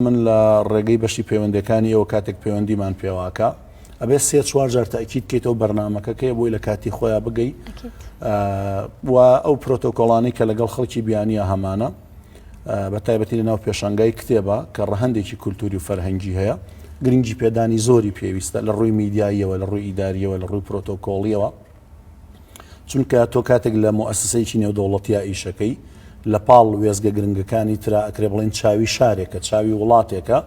من لە ڕێگەی بەشی پەیوەندەکانی ئەوە کاتێک پەیوەندیمان پێواکە ئەبێ سێ چوار جار تاکید بکەیتەوە بەرنامەکەکەی بۆی لە کاتی خۆیان بگەی و ئەو پرۆتۆکۆڵانی کە لەگەڵ خەڵکی بیانیە هەمانە بە تایبەتی لەناو پێشانگای کتێبە کە ڕەهەندێکی کولتوری و فەرهەنگی هەیە گرنگی پێدانی زۆری پێویستە لە ڕووی میدیاییەوە لە ڕووی ئیداریەوە لە ڕووی پرۆتۆکۆڵیەوە چونکە تۆ کاتێک لە مؤسسەیەکی نێودەوڵەتیە ئیشەکەی لە پاڵ وێزگە گرنگەکانی ترا ئەکرێ بڵێن چاوی شارێکە چاوی وڵاتێکە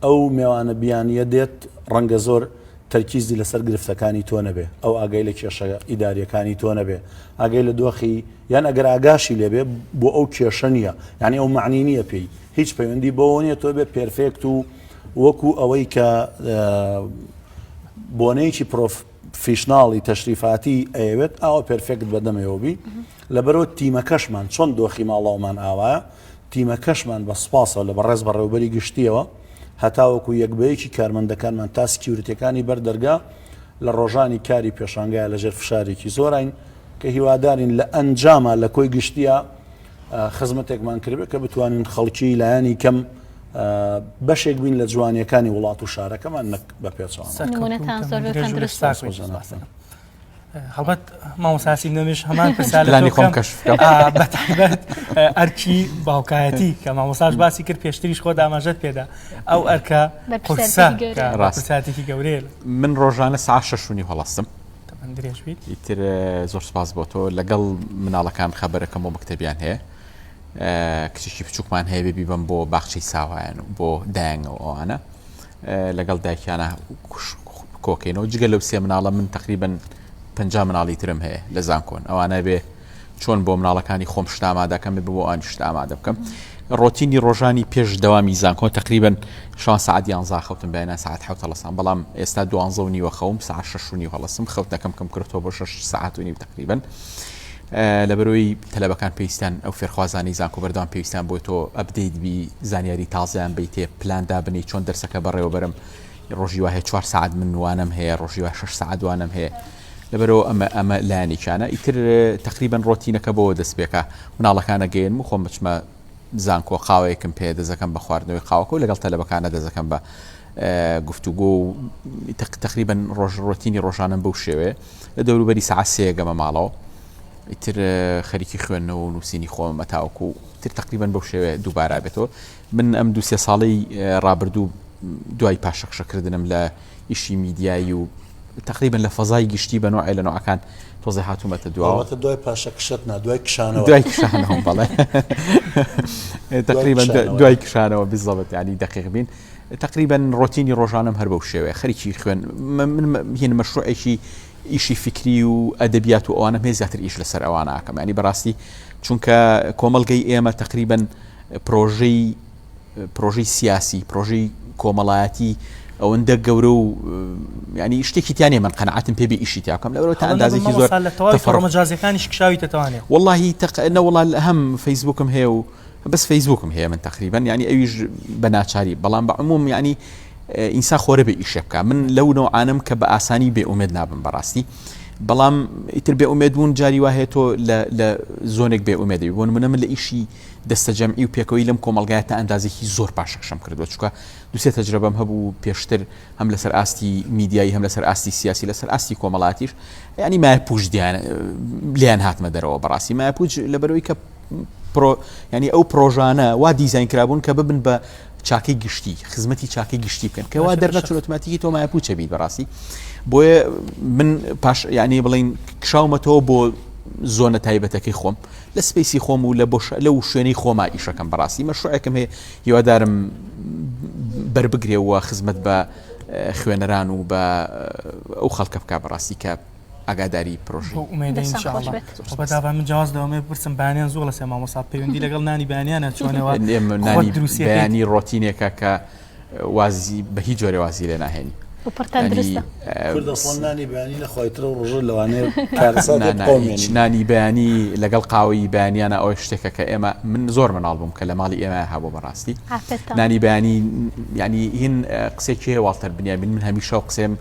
ئەو میوانە بیانیە دێت ڕەنگە زۆر تەرکیزی لەسەر گرفتەکانی تۆ نەبێ ئەو ئاگای لە کێشە ئیداریەکانی تۆ نەبێ ئاگای لە دۆخی یان ئەگەر ئاگاشی لێبێ بۆ ئەو کێشە نییە یعنی ئەو معنی نییە پێی هیچ پەیوەندی بەوە نیە تۆ بێ پێرفێکت و وەکو ئەوەی کە بۆنەیەکی فیشناڵی تەشریفاتی ئەوێت ئەوە پێرفێکت بەدەمەوەبی لەبەرەوە تیمەکەشمان چۆن دۆخی ماڵاومان ئاوایە تیمەکەشمان بە سپاسەوە لە بەڕێز بەڕێوبەری گشتیەوە هەتاوەکو یەکبەیەکی کارمەندەکانمان تا سکیورتەکانی بەردەرگا لە ڕۆژانی کاری پێشانگایە لەژێر فشارێکی زۆرین کە هیوادارین لە ئەنجامە لە کۆی گشتیە خزمەتێکمان کردبێت کە بتوانین خەڵکی لایانی کەم بەشێک بین لە جوانیەکانی وڵات و شارەکەمان نەک بە پێچوان هەڵبەت مامۆساسی نەمێش هەمان پرسیانی خۆم کەشفکەم بەتایبەت ئەرکی باوکایەتی کە مامۆساش باسی کرد پێشتریش خۆ داماژەت پێدا ئەو ئەرکە ڕاستاتێکی گەورەیە من ڕۆژانە ساعت 6:30 هەڵاستم ئیتر زۆر سپاس بۆ تۆ لەگەڵ مناڵەکان خەبەرەکەم بۆ مەکتەبیان هەیە کچێکی بچووکمان هەیە بێ بیبم بۆ باخچەی ساوایان و بۆ دایانەوە ئەوانە لەگەڵ دایکیانە کۆکەینەوە جگە لەو سێ مناڵە من تقریبن 50 مناڵی ترم هەیە لە زانکۆن ئەوانە بێ چۆن بۆ مناڵەکانی خۆم شت ئامادەکەم بێ بۆ ئەوانی شت ئامادە بکەم ڕۆتینی ڕۆژانی پێش دەوامی زانکۆن تقریبن 6 ساعت 11 خەوتم بەیانە ساعت 7 هەڵەسام بەڵام ئێستا 12:30 خەوم ساعت 6:30 هەڵەسم خەوتەکەم کەم کردەوە بۆ 6 ساعت و نیم تقریبن لەبەرەوەی تەلەبەکان پێویستیان ئەو فێرخوازانی زانکۆ بەردەوام پێویستیان بۆی تۆ ئەپدەیت بی زانیاری تازەیان بیتێ پلاندا بنی چۆن دەرسەکە بەڕێوە بەرم ڕۆژی وایە 4 ساعت من وانم هەیە ڕۆژی وایە 6 ساعت وانم هەیە لەبەرەوە ئەمە لایەنێکیانە ئیتر تقریبن ڕۆتینەکە بۆ دەستپێکە مناڵەکانە گەێن و خۆم بچمە زانکۆ قاوەیەکم پێ دەزەکەم بە خواردنەوەی قاوەکە و لەگەڵ تەلەبەکانە دەزەکەم بە گفتوگۆ و تقریبن ڕۆتینی ڕۆژانم بەو شێوێ لە دەوروبەری ساعت 3 گەمە ماڵەوە ئیتر خەریکی خوێندنەوە و نووسینی خۆم مەتاوەکو و تر تقریبن بەو شێوێ دووبارە بێتەوە من ئەم 2-3 ساڵەی ڕابردوو دوای پاشەخشەکردنم لە ئیشی میدیایی و تقریبا لە فەزای گشتی بە نوعی لە نوعەکان تۆزێ هاتوومەتە دواوە دوای پاشەکشت نا دوای کشانەوە دوای کشانەوە بەڵێ تقریبا دوای کشانەوە بالضبط یعنی دقیق بین تقریبا ڕۆتینی ڕۆژانم هەر بەو شێوەیە خەریکی خوێن من هین مەشروعێکی ئیشی فکری و ئەدەبیات و ئەوانە هێ زیاتر ئیش لەسەر ئەوانە ئاکەم ینی بەڕاستی چونکە کۆمەڵگەی ئێمە تقریبا پرۆژەی سیاسی پرۆژەی کۆمەڵایەتی ئەوەندە گەورە و ینی شتێکی تیانێ من قەنەعەتم پێ بێ ئیشی تیاکەم لەبەرەوە تا ئەندازێکی زۆر تەفەڕۆمەجازیەکانیش کشاویتە توانێت واللهی نەوەڵا هەم فەیسبووکم هەیە و بەس فەیسبووکم هەیە من تقریبا ینی ئەویش بە ناچاری بەڵام بە عموم ینی ئینسان خۆرە بێ ئیشە بکە من لەو نەوعانم کە بە ئاسانی بێ ئومێد نابم بەڕاستی بەڵام ئیتر بێ ئومێد بوون جاری وایە تۆ لە زۆنێک بێ ئومێدەوی بۆ نمونە من لە ئیشی دەستە جەمعی و پێکەوەی لەم کۆمەڵگایە تا ئەندازێکی زۆر پاشەخشەم کردووە چونکە دووسێ تەجربەم هەبوو پێشتر هەم لەسەر ئاستی میدیایی هەم لەسەر ئاستی سیاسی لەسەر ئاستی کۆمەڵاتیش ینی مای پوش لیان هاتمە دەرەوە بەڕاستی مای پوچ لەبەرەوەی کە ینی ئەو پرۆژانە وا دیزاین کرابوون کە ببن بە چاکەی گشتی خزمەتی چاکەی گشتی بکەن کە وا دەرنەچون ئۆتۆماتیکی تۆ مای پوچە بیت بەڕاستی بۆیە من پاش ینی بڵین کشاومەتەوە بۆ زۆنە تایبەتەکەی خۆم لە سپیسی خۆم و لەو شوێنەی خۆما ئیشەکەم بەڕاستی مەشروعێکم هەیە هیوادارم بەربگرێەوە خزمەت بە خوێنەران و بە ئەو خەڵکە بکە بەڕاستی کە ئاگاداری پرۆژە بەداوا من جواز دەوامێ بپرسم بەیانیان زۆر لە سێ مامۆستا پەیوەندی لەگەڵ نانی بەیانیانە چۆنەوە بەیانی ڕۆتینێکە کە وازی بە هیچ جۆرە وازی لێ ناهێنی نانی بەیانی لەخوایترە و ڕۆژە لەوانەیە نانی بەیانی لەگەڵ قاوەی بەیانیانە ئەوە شتێکە کە ئێمە من زۆر مناڵ بووم کە لە ماڵی ئێمە هەبوو بەڕاستی نانی بەیانی ینی هین قسێکی هەیە واڵتەر بنیامین من هەمیشە قسێم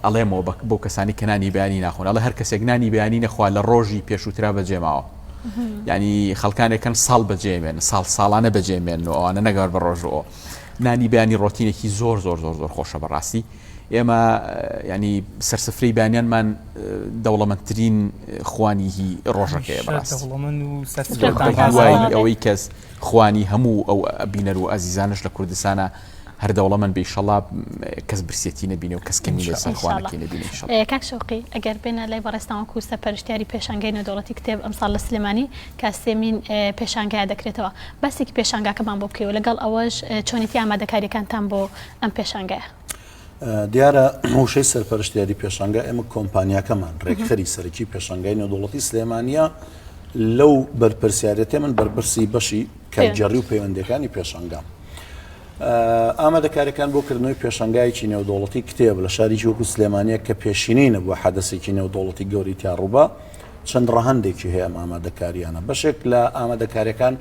ئەڵێمەوە بۆ کەسانی کە نانی بەیانی ناخۆن ئەڵێ هەر کەسێک نانی بەیانی نەخوا لە ڕۆژی پێشووترا بەجێماوە ینی خەڵکانێکن ساڵ بەجێمێن ساڵانە بەجێمێن و ئەوانە نەگەوار بە ڕۆژەوە نانی بەیانی ڕۆتینێکی زۆر زۆر زۆر زۆر خۆشە بەڕاستی ئێمە ینی سەرسفرەی بانیانمان دەوڵەمەندترین خوانیهی ڕۆژەکەیە بەڕاستی ئەوەی کەس خوانی هەموو ئەو بینەر و ئەزیزانش لە کوردستانە هەر دەوڵەمەند بێئینشەڵا کەس برسێتی نەبینێ و کەس کەمی لەسەر خوانەکەی نەبینێ ئینشەڵا. کاک شەوقی ئەگەر بێنە لای بەڕێستان وەکو سەرپەرشتیاری پێشانگای نێودەوڵەتی کتێب ئەمساڵ لە سلێمانی کە سێمین پێشانگای دەکرێتەوە باسێکی پێشانگاکەمان بۆ بکەوە لەگەڵ ئەوەش چۆنیتی ئامادەکاریەکانتان بۆ ئەم پێشانگایە. دیارە هەوشەی سەرپەرشتیاری پێشانگا ئێمە کۆمپانیاکەمان ڕێکخەری سەرەکی پێشانگای نێودەوڵەتی سلێمانیە لەو بەرپرسیارەتێ من بەرپرسی بەشی کارگەڕی و پەیوەندیەکانی پێشانگام. ئامادەکاریەکان بۆ کردنەوەی پێشانگایکی نێودەوڵەتی کتێب لە شاری وەکو سلێمانیە کە پێشینەی نەبووە حەدەسێکی نێودەوڵەتی گەوری تیاڕووبە چەند ڕەهەندێکی هەیە ئامادەکاریانە. بەشێک لە ئامادەکاریەکان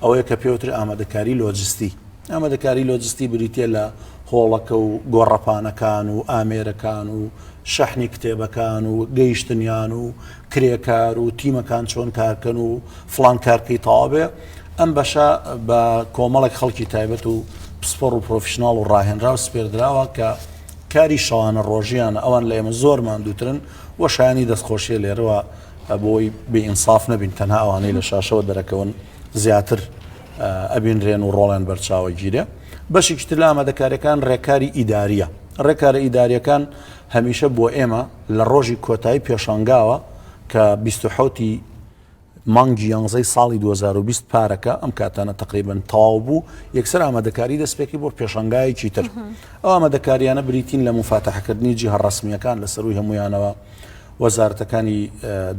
ئەوەیە کە پێوتر ئامادەکاری لۆجستی. ئامادەکاری لۆجستی بریتە لە هۆڵەکە و گۆڕەپانەکان و ئامێرەکان و شەحنی کتێبەکان و گەیشتنیان و کرێکار و تیمەکان چۆن کارکەن و فلان کارکەی تەواوێ ئەم بەشە بە کۆمەڵێک خەڵکی تایبەت و پسپۆڕ و پرۆفشناڵ و ڕاهێنرا و سپێردراوە کە کاری شەوانە ڕۆژیان ئەوان لە ئێمە زۆر ماندووترن وە شایانی دەستخۆشیە لێرەوە بۆی بێئینساف نەبین تەنها ئەوانەی لە شاشەوە دەرەکەون زیاتر ئەبینرێن و ڕۆڵیان بەرچاوە گیرێ. بەشێکی تر لە ئامادەکاریەکان ڕێکاری ئیداریە. ڕێکارە ئیداریەکان هەمیشە بۆ ئێمە لە ڕۆژی کۆتایی پێشانگاوە کە 27 مانگی 11 ساڵی 2020 پارەکە ئەم کاتانە تقریبن تەواو بوو یەکسەر ئامادەکاری دەستپێکی بۆ پێشانگایەکی تر. ئەو ئامادەکاریانە بریتین لە مفاتەحەکردنی جیهە ڕەسمیەکان لەسەروی هەمویانەوە وەزارەتەکانی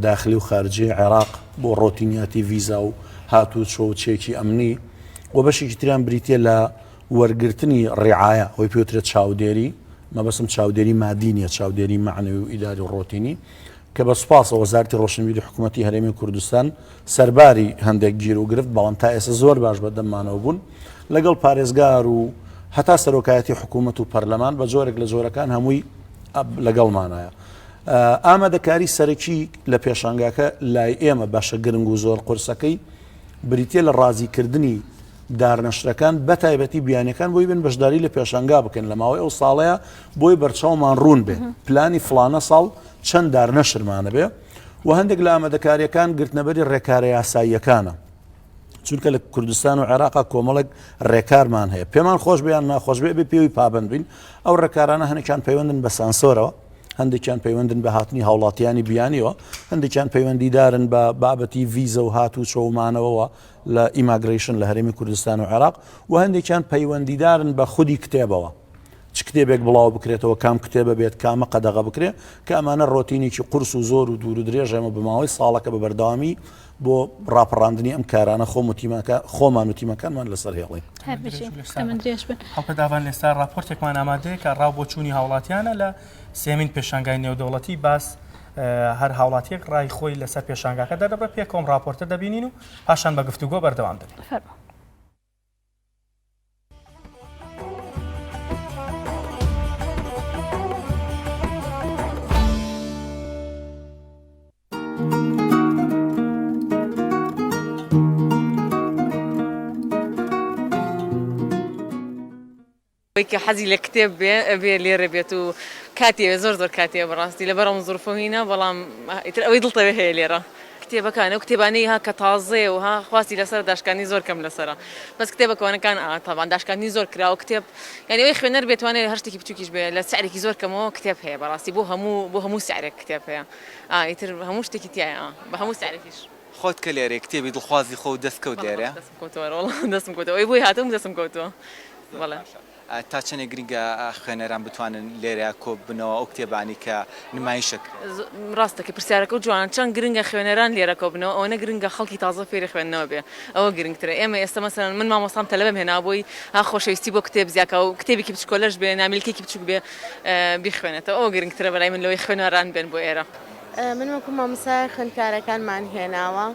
داخلی و خارجی عێراق بۆ ڕۆتینیاتی ڤیزا و هاتوو چۆ و چێکی ئەمنی و بەشێکی تریان بریتە لە وەرگرتنی ڕێعایە هۆی پێوترێت چاودێری مەبەسم چاودێری مادینیە چاودێری معنەوی و ئیداری و ڕۆتینی کە بە سوپاسەوە وەزارەتی ڕۆشنبیری حکوومەتی هەرێمی کوردستان سەرباری هەندێک گیر و گرفت بەڵام تا ئێستا زۆر باش بەدەممانەوە بوون لەگەڵ پارێزگار و هەتا سەرۆکایەتی حکوومەت و پەرلەمان بە جۆرێک لە جۆرەکان هەمووی لەگەڵمانایە. ئامادەکاری سەرەکی لە پێشانگاکە لای ئێمە باشە گرنگ و زۆر قورسەکەی بریتە لە ڕازیکردنی دارنەشرەکان بە تایبەتی بیانەکان بۆی بن بەشداری لە پێشانگا بکەن لە ماوەی ئەو ساڵەیە بۆی بەرچاومان ڕوون بێ پلانی فلانە ساڵ چەند دارنەشرمانە بێ و هەندێک لە ئامادەکاریەکان گرتنەبەری ڕێکارە یاساییەکانە چونکە لە کوردستان و عێراق کۆمەڵێک ڕێکارمان هەیە پێمان خۆش بیان ناخۆش بێ بێ پێوی پابند بین ئەو ڕێکارانە هەنێکیان پەیوەندن بە سانسۆرەوە هەندێکیان پەیوەندن بە هاتنی هاوڵاتیانی بیانیەوە هەندێکیان پەیوەندیدارن بە بابەتی ڤیزە و هاتوو چۆمانەوەەوە لە ئیماگریشن لە هەرێمی کوردستان و عێراق و هەندێکیان پەیوەندیدارن بە خودی کتێبەوە چ کتێبێک بڵاو بکرێتەوە کام کتێبە بێت کامە قەدەغە بکرێ کە ئەمانە ڕۆتینێکی قورس و زۆر و دوور و درێژەمە بماوەی ساڵەکە بە بەردەوامی بۆ ڕاپەڕاندنی ئەم کارانە خۆمان و تیمەکانمان لەسەر هێڵین. هەڵپەداوان ئێستا راپۆرتێکمان ئامادەیە کە ڕاو بۆ چوونی هاوڵاتیانە لە سێمین پێشانگای نێودەوڵەتی باس هەر هاوڵاتیەک ڕای خۆی لەسەر پێشانگاکە دەدەبە پێکۆم راپۆرتە دەبینین و پاشان بە گفتوگۆ بەردەوام دەبین. کە حەزی لە کتێب بێ لێرە بێت و کاتێ زۆر زۆر کاتێ بەڕاستی لە بەرەم زۆرفۆهینە بەڵام ئیتر ئەوەی دڵتەوێ هەیە لێرە کتێبەکانە و کتێبانەی ها کە تازێ و ها خواستی لەسەر داشکانی زۆر کەم لەسەرە بەس کتێبەکەوانەکان تاوان داشکانی زۆر کراوە کتێب یعنی ئەوەی خوێنەر بێتوانێت هەر شتێکی بچووکیش بێ لە سعرێکی زۆر کەمەوە کتێب هەیە بەڕاستی بۆ هەموو سعرێک کتێب هەیە ئیتر هەموو شتێکی تایە بە هەموو سعرێکیش خۆت کە لێرە کتێبی دڵخوازی خۆ دەستکەوت لێرە دەستم کۆتەوە ئەوی بۆی هاتم دەستم کۆتەوە بەڵێ تا چەندێک گرنگە خوێنەران بتوانن لێرە کۆ بنەوە ئەو کتێبانی کە نمایشک ڕاستەکە پرسیارەکە و جوان چەند گرنگە خوێنەران لێرە کۆ بنەوە ئەوە گرنگە خەڵکی تازە فێری خوێندنەوە بێ ئەوە گرنگترە ئێمە ئێستا مەسەڵەن من مامۆستام تەلەبەم هێنا بۆی ها خۆشەویستی بۆ کتێب زیاکە و کتێبێکی بچکۆلەش بێ نامیلکێکی بچوک بێ بیخوێنێتەوە ئەوە گرنگترە بەلای من لەوەی خوێنەران بێن بۆ ئێرە من وەکو مامۆستای خوێندکارەکانمان هێناوە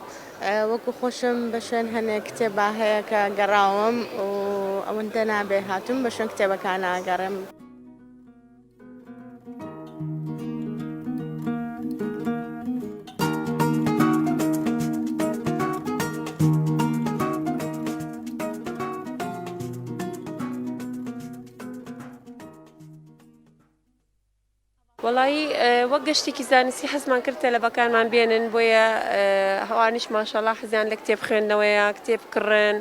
وەکو خۆشم بە شوێن هەنێک کتێبا هەیە کە گەڕاوم و ئەوەندە نابێ هاتووم بە شوێن کتێبەکان ناگەڕم. وەڵایی وەک گەشتێکی زانستی حەزمان کرد تەلەبەکانمان بێنن بۆیە هەوانیش ماشەڵڵا حەزیان لە کتێب خوێندنەوەیە کتێب کڕن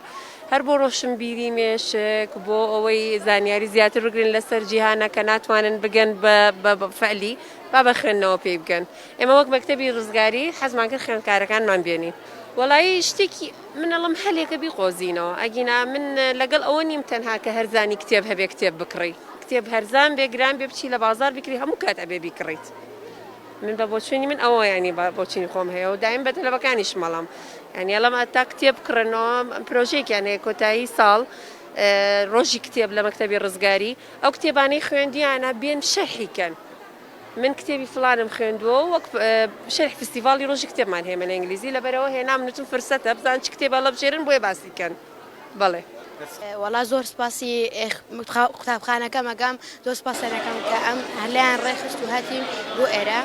هەر بۆ ڕۆشنبیری مێشک بۆ ئەوەی زانیاری زیاتر بگرن لەسەر جیهانە کە ناتوانن بگەن بە فعلی با بە خوێندنەوە پێی بگەن ئێمە وەک مەکتەبی ڕزگاری حەزمان کرد خوێندکارەکانمان بێنین وەڵایی شتێکی منەڵم هەلێکە بیقۆزینەوە ئەگینا من لەگەڵ ئەوە نیم تەنها کە هەرزانی کتێب هەبێ کتێب بکڕی کتێب هەرزان بێگران بێ بچی لە بازار بکری هەموو کات ئەبێ بیکڕیت من بە بۆچوونی من ئەوە ینی بۆچینی خۆم هەیە و دایم بە تەلەبەکانیش مەڵام ینی ئەڵەم ئەتا کتێب بکڕنەوە پرۆژێکیان هەیە کۆتایی ساڵ ڕۆژی کتێب لە مەکتەبی ڕزگاری ئەو کتێبانەی خوێندیانە بێن شەرحیکەن من کتێبی فلانم خوێندووە وەک شەرح فستیڤاڵی ڕۆژی کتێبمان هەیە من ئینگلیزی لەبەرەوە هێنام نوتم فرسەتە بزان چ کتێبە لە بژێرن بۆیە باسیکەن بەڵێ وەڵا زۆر سپاسی قوتابخانەکە مەگەم زۆر سپاسەکەم کە ئەم هەلیان ڕێخست و هاتیم بۆ ئێرە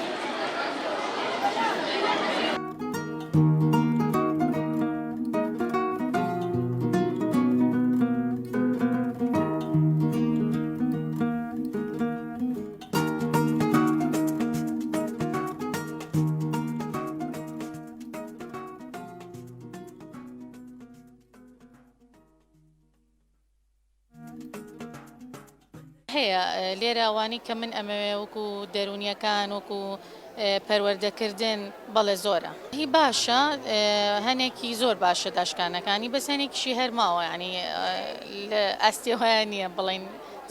هەیە لێرە ئەوانی کە من ئەمەوێ وەکو دەرونیەکان وەکو پەروەردەکردن بەڵێ زۆرە هی باشە هەنێکی زۆر باشە داشکانەکانی بەس هەنێکیشی هەرماوە ینی لە ئەستێهۆیان نییە بڵین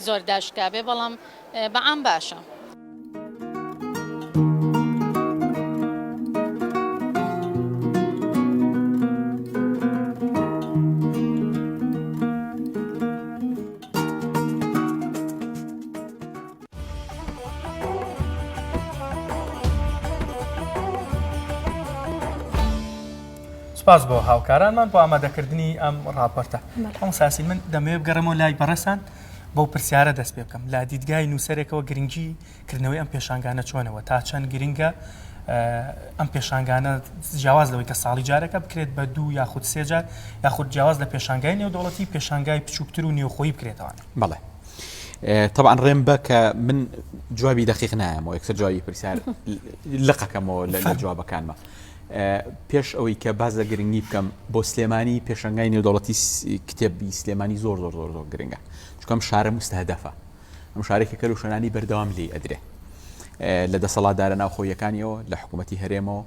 زۆر داشکا بێ بەڵام بەعام باشە. سپاس بۆ هاوکارانمان بۆ ئامادەکردنی ئەم ڕاپۆرتە ئەم ساسی من دەمەوێت بگەڕێمەوە لای بەڕێسان بەو پرسیارە دەست پێ بکەم لا دیدگای نووسەرێکەوە گرنگی کردنەوەی ئەم پێشانگانە چۆنەوە تا چەند گرنگە ئەم پێشانگانە جیاواز لەوەی کە ساڵی جارەکە بکرێت بە 2 یاخود 3 جار یاخود جیاواز لە پێشانگای نێودەوڵەتی پێشانگای بچووکتر و نێوخۆیی بکرێتەوە. بەڵێ طبعا ڕێم بە کە من جوابی دقیق نایەمەوە یەکسەر جوابی پرسیار لقەکەمەوە لە جوابەکانمە پێش ئەوەی کە بازە گرنگی بکەم بۆ سلێمانی پێشنگای نێودەوڵەتی کتێبی سلێمانی زۆر زۆر زۆر زۆر گرنگە چونکەم شارە مستهدەفە ئەم شارێکی کە شوێنانی بەردەوام لێ ئەدرێ لە دەسەڵاتدارە ناوخۆیەکانیەوە لە حکوومەتی هەرێمەوە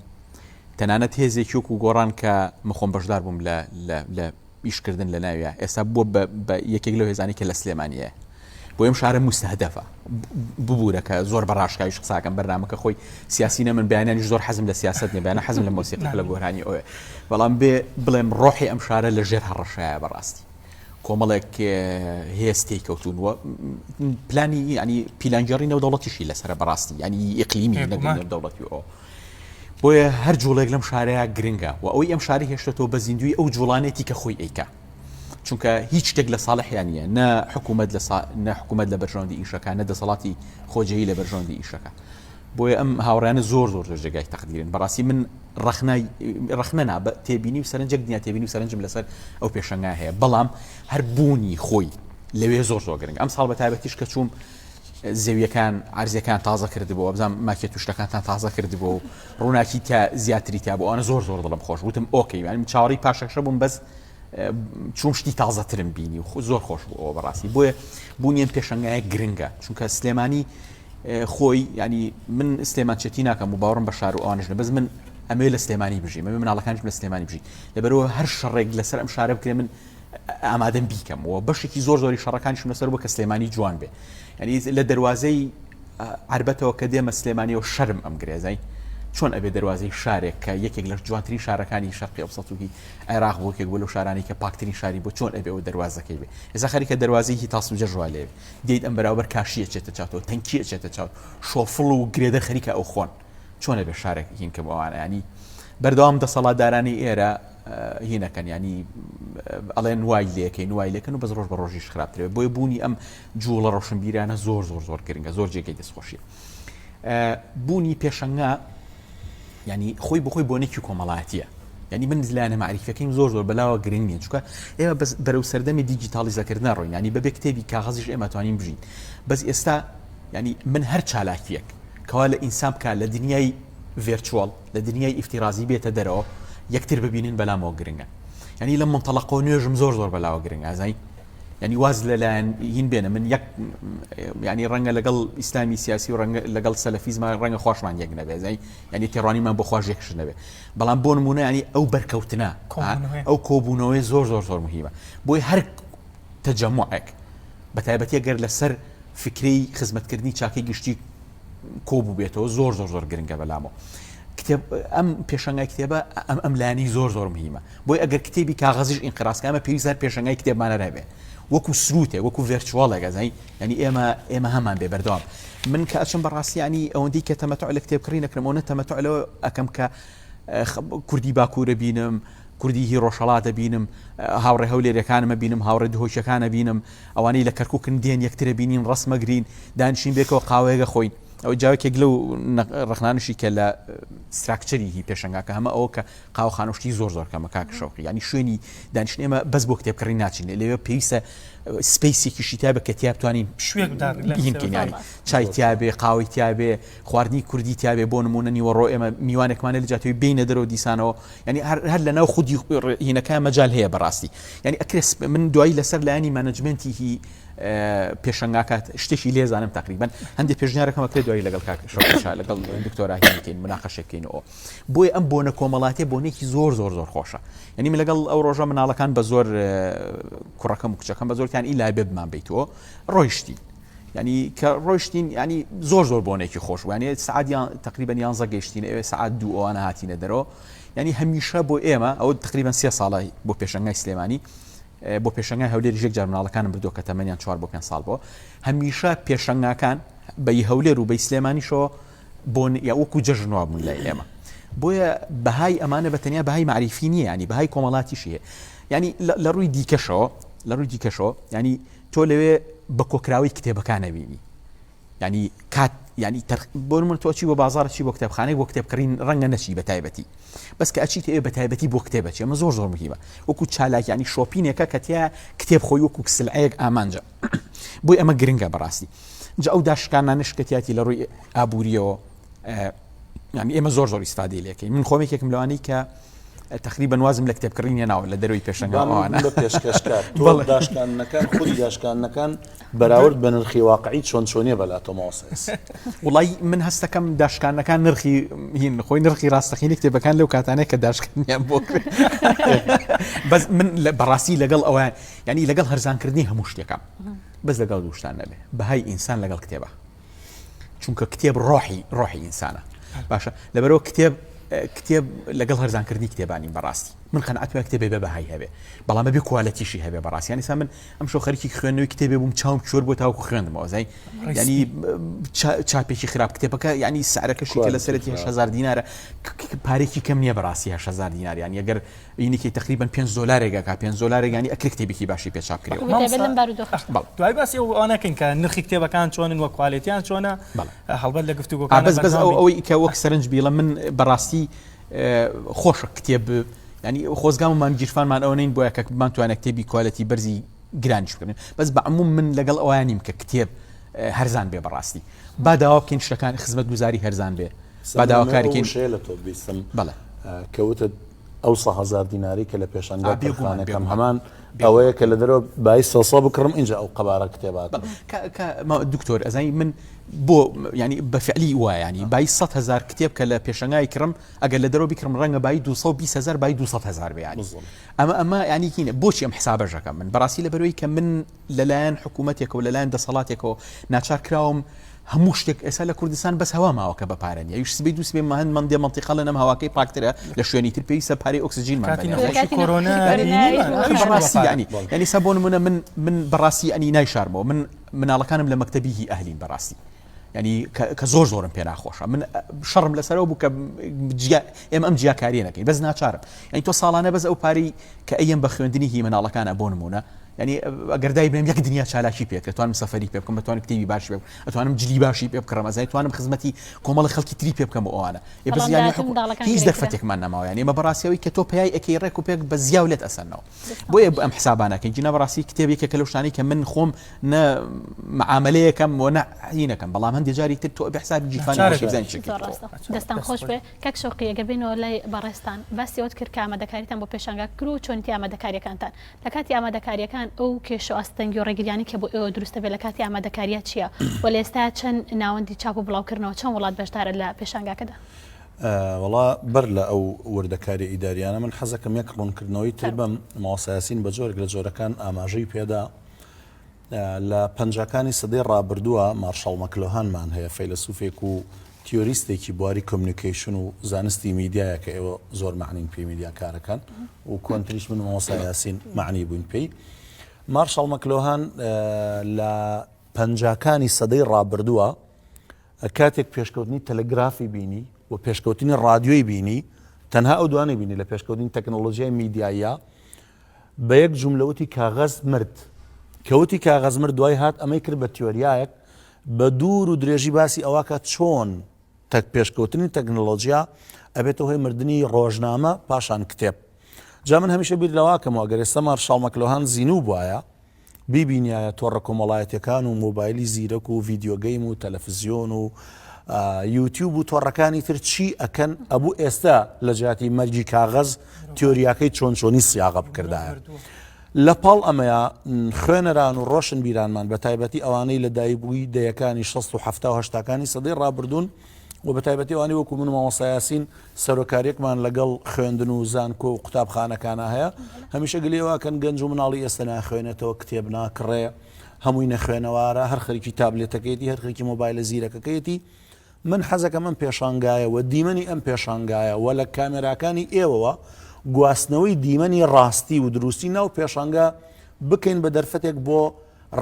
تەنانەت هێزێکی وەکو گۆڕان کە مخۆم بەشدار بووم لە ئیشکردن لە ناویە ئێستا بووە بە یەکێک لەو هێزانی کە لە سلێمانیە بۆ ئەم شارە مستهدەفە ببوورەکە زۆر بەڕاشکاویش قساکەم بەرنامەکە خۆی سیاسی نە من بەیانیش زۆر حەزم لە سیاست نیە بەیانە حەزم لە مۆسیقی لە گۆرانی ئەوێ بەڵام بڵێم ڕۆحی ئەم شارە لە ژێر هەڕەشایە بەڕاستی کۆمەڵێک هێستێک کەوتونوە پلانی ینی پیلانجێڕی نێودەوڵەتیشی لەسرە بەڕاستی ینی ئیقلیمی نێودەوڵەتی ئەو بۆیە هەر جوڵێک لەم شارەیە گرنگە و ئەوەی ئەم شاری هێشتێتەوە بە زیندوی ئەو جوڵانێتی کە خۆی ئەیکا چونکە هیچ شتێک لە ساڵحیان نیە نە حکوومەت لە بەرژەوەندی ئیشەکە نە دەسەڵاتی خۆجەیی لە بەرژەوەندی ئیشەکە بۆیە ئەم هاوڕیانە زۆر زۆر جێگای تەقدیرن بەڕاستی من ڕەخنەنا بە تێبینی و سەرنجێک دنیا تێبینی و سەرنجم لەسەر ئەو پێشەنگا هەیە بەڵام هەر بوونی خۆی لەوێ زۆر زۆر گرنگ ئەم ساڵ بە تایبەتیش کە چووم زەویەکان عرزەکان تازە کردبووە بزانام ماکێت و شتەکانتان تازە کردبووە و ڕووناکی تا زیاتری تا بۆ ئەوانە زۆر زۆر دڵم خۆش وتم ئۆکەی من چاوەڕی پاشەکشە بووم بەس چوم شتی تازەترم بینی و زۆر خۆش بوو ئەوە بەڕاستی بۆیە بوونیان پێشەنگایە گرنگە چونکە سلێمانی خۆی ینی من سلێمان چێتی ناکەم و باوەڕم بە شار و ئەوانش نە بەس من ئەمەوێ لە سلێمانی بژیم ئەمێ مناڵەکانیش لە سلێمانی بژین لەبەرەوە هەر شەڕێک لەسەر ئەم شارە بکرێ من ئامادەم بیکەم و بەشێکی زۆر زۆری شەڕەکانیشم لەسەر بووە کە سلێمانی جوان بێ ینی لە دەواازەی عربەتەوە کە دێمە سلێمانیەوە شەرم ئەم گرێزای چۆن ئەبێ دەواازەی شارێک کە یەکێک لە جوانترین شارەکانی شەرقی ئەوسەڵی عێراق بۆ یەکێک بۆ لەو شارانی کە پاکترین شاری بۆ چۆن ئەبێ ئەو دەواازەکەی بێ ئێستا خەریکە دەواازەی تاسوجە ژوا لێ دێیت ئەم بەراورد کاشیە چێتە چاوتەوە تەنکیە چێتە چاو شۆفڵ و گرێدە خەریکە ئەو خۆن چۆن ئەبێ شارێک هین کە بۆوانە ینی بەردەوام دەسەڵاتدارانی ئێرە هینەکەن ینی ئەڵێن وای لێکەین وای لێکن و بەس ڕۆژ بە ڕۆژیش خراپترێت بۆیە بوونی ئەم جوڵە ڕۆشنبیرانە زۆر زۆر زۆر گرنگە زۆر جێگەی دەستخۆشیە بوونی پێشەنگا ینی خۆی بخۆی بۆنێکی کۆمەڵایەتیە ینی من لایەنە معریفەکەیم زۆر زۆر بەلاوە گرنگ نیە چونکە ئێمە بەس بەرەو سەردەمی دیجیتالیزەکردن ڕۆین ینی بەبێ کتێبی کاغەزیش ئێمە توانین بژین بەس ئێستا ینی من هەر چالاکیەک کەوا لە ئینسان بکە لە دنیای ڤێرچوەڵ لە دنیای ئیفتیرازی بێتە دەرەوە یەکتر ببینن بەلامەوە گرنگە ینی لە منتەڵەقەوە نوێژم زۆر بەلاوە گرنگە ئازای ینی واز لەلایەن هین بێنە من یەک ینی ڕەنگە لەگەڵ ئیسلامی سیاسی و لەگەڵ سەلەفیزمان ڕەنگە خۆشمان یەک نەبێ زای ینی تێڕوانیمان بۆ خۆش یەکش نەبێ بەڵام بۆ نمونە ینی ئەو بەرکەوتنە ئەو کۆبوونەوەی زۆر مهمە بۆی هەر تەجەموعێک بە تایبەتی گەر لەسەر فکری خزمەتکردنی چاکەی گشتی کۆبوو بێتەوە زۆر گرنگە بەلامەوە کتێب ئەم پێشەنگای کتێبە ئەم لایانی زۆر مهمە بۆی ئەگەر کتێبی کاغەزیش ئینقراضکەمە پێویست هەر پێشەنگای کتێبمانە نەبێ وەکو سروتێ وەکو ڤێرچوەڵێک زای ینی ئێمە هەمان بێ بەردەوام من کە ئەچم بەڕاستی ینی ئەوەندەی کە تەمەتوع لە کتێبکڕی نەکرمەوە تەمەتوع لەوە ئەەکەم کە کوردی باکوورە بینم کوردی هی ڕۆژهەڵاتە بینم هاوڕێ هەولێرەکانمە بینم هاوڕێ دهۆشەکانە بینم ئەوانەی لە کەرکووکن دێن یەکترە بینین ڕسمەگرین دانیشین بێکەوە قاوەیەگە خۆین ئەو جاوێکێک لەو ڕخنانشی کە لە ستراکچەری هی پێشنگاکە هەمە ئەوە کە قاوخانوشتی زۆر کەمە کاک شەوقی ینی شوێنی دانیشتن ئێمە بەس بۆ کتێبکڕی ناچین لەوێ پێویستە سپیسێکیشی تا بە کە تیا بتوانین بینکەینانی چای تیابێ قاوەی تیابێ خواردنی کوردی تیابێ بۆ نمونە نیوەڕۆ ئێمە میوانێکمانە لە جاتەوەی بینە دەرەوە دیسانەوە ینی هەر لە ناو خودی هینەکە مەجال هەیە بەڕاستی ینی ئەکرێت من دوایی لەسەر لایانی مانەجمنتی هی پێشنگاکات شتێکی لێزانم تقریبان هەندێک پێشنیارەکەمە کرێ دوایی لەگەڵ کاکشە لەگەڵ دکتۆراهینکەین مناقەشەکەینەوە بۆی ئەم بۆنە کۆمەڵاتێ بۆنێکی زۆر خۆشە ینی من لەگەڵ ئەو ڕۆژە مناڵەکان بە زۆر کوڕەکەم و کچەکەم بە زۆرتیان ئیلا بێبمان بیتەوە ڕۆیشتین ینی کە ڕۆیشتین ینی زۆر بۆنێکی خۆش ینی سعادیان تقریبان 11 گەیشتینە ئێوە سعات 2 ئەوانە هاتینە دەرەوە ینی هەمیشە بۆ ئێمە ئەو تقریبان 3 ساڵی بۆ پێشەنگای سلێمانی بۆ پێشەنگای هەولێری ژێک جار مناڵەکانم بردووە کە تەمەنیان 4 بۆ 5 ساڵ بۆ هەمیشە پێشەنگاکان بەی هەولێر و بەی سلێمانیشەوە بۆ یا وەکو جەژنەوە بوون لای ئێمە بۆیە بەهای ئەمانە بەتەنیا بەهای معریفی نییە ینی بەهای کۆمەڵاتیشیە ینی لە ڕووی دیکەشەوە ینی تۆ لەوێ بە کۆکراوی کتێبەکانە بینی ینی کات ینی بۆ من تۆ چی بۆ بازارە چی بۆ کتێبخانەی بۆ کتێبکڕین ڕەنگە نەچی بە تایبەتی بەس کە ئەچیت بە تایبەتی بۆ کتێبەچی ئەمە زۆر مهمە وەکو چالاک ینی شۆپینێکە کە تیا کتێب خۆی وەکو سلعەیەک ئامانجە بۆی ئەمە گرنگە بەڕاستی جا ئەو داشکانانش کەتیاتی لە ڕووی ئابووریەوە ینی ئێمە زۆر ئیسفادەی لێکەین من خۆمێکێکم لەوانەی کە تقریبا وازم لە کتێبکڕینی ناوە لە دەروی پێشەنگاوانە داشکانەکان خودی داشکانەکان بەراورد بە نرخی واقعی چۆنیە بەلاتۆ ماوەسەس وڵی من هەستەکەم داشکانەکان نرخی هین خۆی نرخی ڕاستەخینی کتێبەکان لەو کاتانەیە کە داشکانیان بۆ بەس من بەڕاستی لەگەڵ ئەوە ینی لەگەڵ هەرزانکردنی هەموو شتێکم بەس لەگەڵ دووشتان نەبێ بەهای ئینسان لەگەڵ کتێبە چونکە کتێب ڕۆحی ئینسانە باشە لەبەرەوە کتێب لەگەڵ هەرزانکردنی کتێبانی بەڕاستی من قەنعەت بە کتێبێ بە بەهای هەبێ بەڵام بێ کوالەتیشی هەبێ بەڕاستی ینی من ئەم شەو خەریکی خوێندنەوەی کتێبێ بووم چاوم چۆر بۆ تاوەکو خوێندمەوە زای ینی چاپێکی خراپ کتێبەکە ینی سعرەکەشی کە لە سەرەتی 8,000 دینارە پارێکی کەم نییە بەڕاستی 8,000 دینار یانی ئەگەر ینیکی تقریبا 5 دۆلارێکە 5 دۆلارێک ینی ئەکرێ کتێبێکی باشی پێچاپ کردەوە دوای باسی ئەو ئەوانەکەن کە نرخی کتێبەکان چۆنن وە کوالیتیان چۆنە هەڵبەت لە گفتوگۆکان بەس ئەوەی کە وەک سەرنج بیڵە من بەڕاستی خۆشە کتێب ینی خۆزگاممان گیرفانمان ئەوە نین بۆیە کە بمانتوانە کتێبی کوالەتی بەرزی گرانیش بکەین بەس بە عموم من لەگەڵ ئەوانیم کە کتێب هەرزان بێ بەڕاستی با داوا بکەین شتەکان خزمەت گوزاری هەرزان بێ با داواکاریکەین لە تۆ بیستم بەڵێ کەوتە ئەو 100,000 دیناری کە لە پێشەنگا پێخوانەکەم هەمان ئەوەیە کە لە دەرەوە بای 100 بکڕم اینجا ئەو قەبارە کتێبات دکتۆر ئەزای من بۆ ینی بەفعلی وایە ینی بای 100,000 کتێب کە لە پێشەنگای کرم ئەگەر لە دەرەوە بیکڕم ڕەنگە بای 220,000 بای 200,000 بێ ئەمە ینی کینە بۆچی ئەم حسابەژەکەم من بەڕاستی لەبەرەوەی کە من لەلایەن حکوومەتێکەوە لەلایەن دەسەڵاتێکەوە ناچار کراوم هەموو شتێک ئێستا لە کوردستان بەس هەوا ماوەکە بەپارێن یاویش سبەی دووسبێ ماهەن مندێ منتیقە لە نەم هەواکەی پاکترە لە شوێنی تر پێویستە پارەی ئۆکسجینمان ینی سە بۆ نمونە من بەڕاستی ئەنی نایشارمەوە من مناڵەکانم لە مەکتەبی ئەهلین بەڕاستی ینی کە زۆرم پێ ناخۆشە من شەڕم لەسەرەوە بوو کە ئێمە ئەم جیاکاریە نەکەین بەس ناچارم ینی تۆ ساڵانە بەس ئەو پارەی کە ئەیەم بە خوێندنی هی مناڵەکانە بۆ نمونە ینی ئەگەردای بێم یەک دنیا چالاکی پێکرێت توانم سەفەری پێ بکەم بەتوانم کتێبی باش پێ ئەتوانم جلی باشی پێ بکڕم ئەزای توانم خزمەتی کۆمەڵی خەڵکی تری پێ بکەم ئەوانە هیچ دەرفەتێکمان نەماوە ینی مە بەڕاستیەوەی کە تۆ پێی ئەکەی ڕێک و پێک بە زیاو لێت ئەسەرنەوە بۆیە ئەم حسابانەکەین جینە بەڕاستی کتێبێکە کە لەو شتانەی کە من خۆم نە معاملەیەکەم و نە هینەکەم بەڵام هەندێک جاری تر تۆ بەحسابی جیفانی بزانین چ دەستان خۆش بێ کەک شوقی ئەگەبێنەوە لای بەڕێستان باسی ئەوت کرد کە ئامادەکاریتان بۆ پێشانگا کرد و چۆنیتی ئامادەکاریەکانتان لە کاتی ئامادەکاریەکان ئەو کێشە ئاستەنگی و ڕێگریانی کە بۆ ئێوە دروستە بێ لە کاتی ئامادەکاریە چییە و لە ئێستا چەند ناوەندی چاپ و بڵاوکردنەوە چەند وڵات بەشدارە لە پێشانگاکەدا وڵا بەر لە ئەو وردەکاری ئیداریانە من حەزەکەم یەک ڕوونکردنەوەی تر بەم ماوەسایاسین بە جۆرێک لە جۆرەکان ئاماژەی پێدا لە پەنجاکانی سەدەی ڕابردووە مارشال مەکلۆهانمان هەیە فەیلسوفێک و تیۆریستێکی بواری کۆمیونیکیشن و زانستی میدیایە کە ئێوە زۆر معنین پێی میدیاکارەکان و کۆنتریش من ماوەسایاسین معنی بووین پێی مارشال مەکلۆهان لە پەنجاکانی سەدەی ڕابردووە کاتێک پێشکەوتنی تەلەگرافی بینی و پێشکەوتنی ڕادیۆی بینی تەنها ئەو دوانەی بینی لە پێشکەوتنی تەکنۆلۆژیای میدیایە بە یەک جوملەوتی کاغەز مرد کەوتی کاغەز مرد دوای هات ئەمەی کرد بە تیۆریایەک بە دوور و درێژی باسی ئەوەکە چۆن پێشکەوتنی تەکنۆلۆژیا ئەبێتە هۆی مردنی ڕۆژنامە پاشان کتێب جا من هەمیشە بیر لەواکەم ئەگەر ئێستا مارشال مەکلۆهان زیینوو بواە بیبینایە تۆڕە کۆمەڵایەتەکان و مۆبایلی زیرەک و ڤیددیۆگەیم و تەلەڤیزیۆن و یوتیوب و تۆڕەکانی تر چی ئەکەن ئەبوو ئێستا لە جاتی مەرجی کاغەز تیۆریاکەی چۆن چۆنی سیاغە بکردایە لە پاڵ ئەمەیە خوێنەران و ڕۆشن بیرانمان بە تایبەتی ئەوانەی لە دایبووی دەیەکانی 1970 سەدەی ڕابردوون و بە تایبەتی ئەوانی وەکو من ماوەسایاسین سەرۆکاریەکمان لەگەڵ خوێندن و زانکۆ و قوتابخانەکانە هەیە هەمیشە گلێواکەن گەنج و مناڵی ئێستا ناخوێنێتەوە کتێب ناکڕێ هەمووی نەخوێنەوارە هەر خەریکی تابلێتەکەیەتی هەر خەریکی مۆبایلە زیرەکەکەیەتی من حەزەکە من پێشانگایە و دیمەنی ئەم پێشانگایە و لە کامێراکانی ئێوەوە گواستنەوەی دیمەنی ڕاستی و دروستی ناو پێشانگا بکەین بە دەرفەتێک بۆ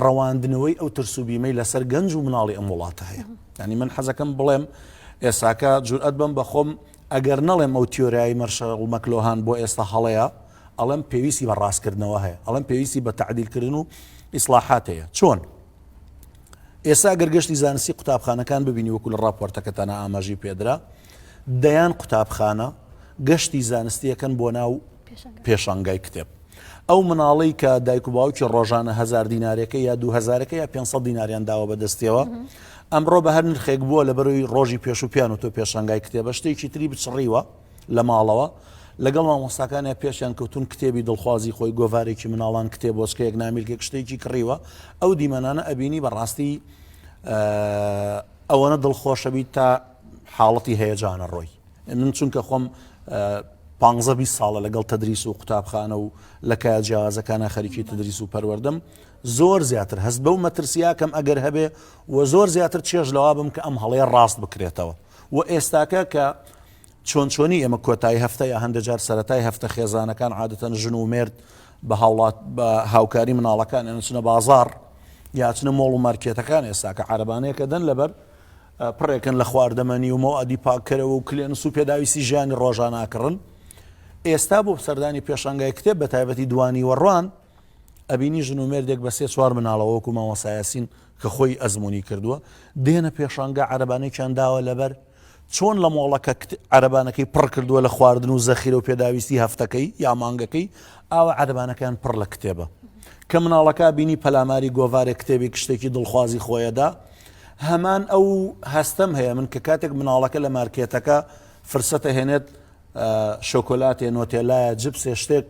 ڕەواندنەوەی ئەو ترسوبیمەی لەسەر گەنج و مناڵی ئەم وڵاتە هەیە ینی من حەزەکەم بڵێم ئێساکە جورئەت بم بە خۆم ئەگەر نەڵێم ئەو تیۆریایی مارشال مەکلۆهان بۆ ئێستا هەڵەیە ئەڵێم پێویستی بە ڕاستکردنەوە هەیە ئەڵێم پێویستی بە تعدیلکردن و ئیسلاحات هەیە چۆن ئێستا گەرگەشتی زانستی قوتابخانەکان ببینی وەکو لە ڕاپۆرتەکەتانە ئاماژی پێدرا دەیان قوتابخانە گەشتی زانستیەکەن بۆ ناو پێشانگای کتێب ئەو مناڵی کە دایک و باوکی ڕۆژانە 1000 دینارێکە یا 2000 یا 500 دیناریان داوە بەدەستیەوە ئەمڕۆ بە هەر نرخێک بووە لە بەروی ڕۆژی پێشوپیان و تۆ پێشانگای کتێبە شتێکی تری بچڕیوە لە ماڵەوە لەگەڵ مامۆستاکانە پێشیان کەوتون کتێبی دڵخوازی خۆی گۆڤارێکی مناڵان کتێب بۆچکەیەک نامیلکێک شتێکی کڕیوە ئەو دیمەنانە ئەبینی بەڕاستی ئەوەنە دڵخۆشە بیت تا حاڵەتی هەیەجانە ڕۆی من چونکە خۆم 15 ساڵە لەگەڵ تەدریس و قوتابخانە و لە کایە جیاوازەکانە خەریکی تدریس و پەروەردەم زۆر زیاتر هەست بەو مەترسیاکەم ئەگەر هەبێ و زۆر زیاتر چێژ لەوا بم کە ئەم هەڵەیە ڕاست بکرێتەوە و ئێستاکە کە چۆنچۆنی ئەمە کۆتایی هەفتە یا هەندێک جار سەرەتای هەفتە خێزانەکان عادەتەن ژن و مێرد بە هاوڵات بە هاوکاری مناڵەکان ئەچنە بازار یا چنە مۆڵ و مارکێتەکان ئێستا کە عەرەبانەیەکە دەن لەبەر پڕێکن لە خواردەمەنی و مەوادی پاککەرەوە و کلێنس و پێداویستی ژیانی ڕۆژانەکڕن ئێستا بۆ سەردانی پێشانگای کتێب بە تایبەتی دوانی وەڕوان ئەبینی ژن و مێردێک بە 3-4 مناڵەوە وەکو مامۆسایاسین کە خۆی ئەزمموی کردووە دێنە پێشانگا عەرەبانەیەکیان داوە لەبەر چۆن لە مۆڵەکە عەرەبانەکەی پڕ کردووە لە خواردن و زەخیرە و پێداویستی هەفتەکەی یا مانگەکەی ئاوە عەرەبانەکان پڕ لە کتێبە کە مناڵەکە بینی پەلاماری گۆڤارێک کتێبی شتێکی دڵخوازی خۆیەدا هەمان ئەو هەستەم هەیە من کە کاتێک مناڵەکە لە مارکێتەکە فرسەتە هێنێت شۆکۆلاتێ نۆتێلایە جبسێ شتێک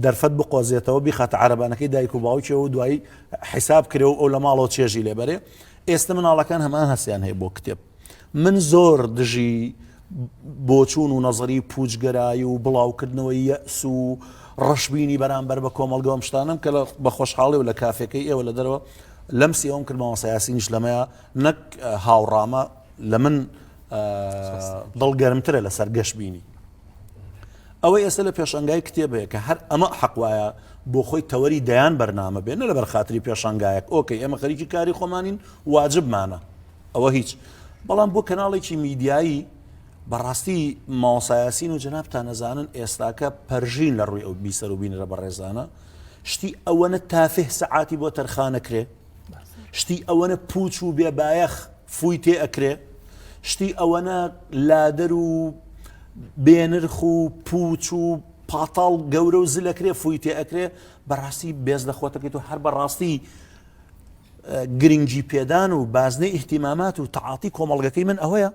دەرفەت بقۆزێتەوە بیخاتە عەرەبانەکەی دایک و باوکیەوە و دوایی حیساب کرێ و ئەو لە ماڵەوە چێژی لێبەرێ ئێستا مناڵەکان هەمان هەستیان هەیە بۆ کتێب من زۆر دژی بۆچوون و نەزەری پوچگەرایی و بڵاوکردنەوەی یەس و ڕەشبینی بەرامبەر بە کۆمەڵگەوەم شتانم کە بە خۆشحاڵی و لە کافێکەی ئێوە لە دەرەوە لەمسی ئەوم کردمەوە سیاسینیش لەمەیە نەک هاوڕامە لە من دڵگەرمترە لەسەر گەشتبینی ئەوەی ئێستا لە پێشانگای کتێبەیە کە هەر ئەمە حەقوایە بۆ خۆی تەوەری دەیان بەرنامە بێنە لە بەرخاتری پێشانگایەک ئۆکەی ئێمە خەریکی کاری خۆمانین واجبمانە ئەوە هیچ بەڵام بۆ کەناڵێکی میدیایی بەڕاستی ماوەسایاسین و جەنابتان نەزانن ئێستاکە پەرژین لە ڕووی ئەو بیسەر و بینرە بەڕێزانە شتی ئەوەنە تافه سەعاتی بۆ تەرخانەکرێ شتی ئەوەنە پوچ و بێبایەخ فوی تێ ئەکرێ شتی ئەوەنە لادەر و بێنرخ و پوچ و پاتاڵ گەورە و زلەکرێ فوی تێ ئەکرێ بەڕاستی بێز دەخۆتەکەیت و هەر بەڕاستی گرنگی پێدان و بازنەی ئیحتیمامات و تەعاتی کۆمەڵگەکەی من ئەوەیە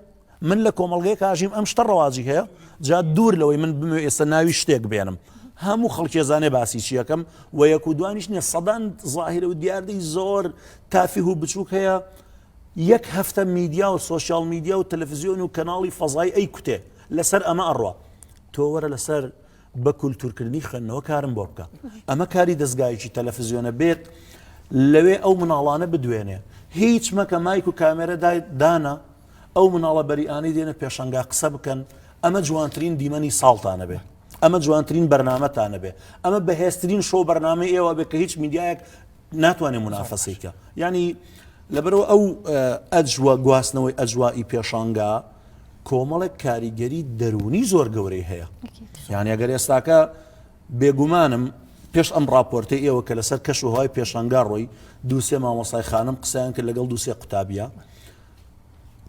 من لە کۆمەڵگەی کاژیم ئەم شتە ڕەواجی هەیە جا دوور لەوەی من بمێ ئێستا ناوی شتێک بێنم هەموو خەڵکێزانێ باسی چیەکەم و یەک و دوانیش نییە سەدان زاهرە و دیاردەی زۆر تافیه و بچووک هەیە یەک هەفتە میدیا و سۆشیال میدیا و تەلەڤیزیۆن و کەناڵی فەزای ئەی کوتێ لەسەر ئەمە ئەڕوا تۆ وەرە لەسەر بە کولتورکردنی خوێندنەوە کارم بۆ بکە ئەمە کاری دەستگایکی تەلەڤیزیۆنە بێت لەوێ ئەو مناڵانە بدوێنێ هیچ مەکە مایک و کامێرە دانا ئەو مناڵە بەریئانەی دێنە پێشەنگا قسە بکەن ئەمە جوانترین دیمەنی ساڵتانە بێ ئەمە جوانترین بەرنامەتانە بێ ئەمە بەهێزترین شۆ بەرنامە ئێوە بێ کە هیچ میدیایەک ناتوانێت منافەسەیکە ینی لەبەرەوە ئەو ئەجووە گواستنەوەی ئەجوایی پێشانگا کۆمەڵێک کاریگەری دەرونی زۆر گەورەی هەیە یانی ئەگەر ئێستاکە بێگومانم پێش ئەم راپۆرتەی ئێوە کە لەسەر کەش و هەوای پێشانگا ڕۆی دووسێ مامۆسای خانم قسەیان کرد لەگەڵ دووسێ قوتابیە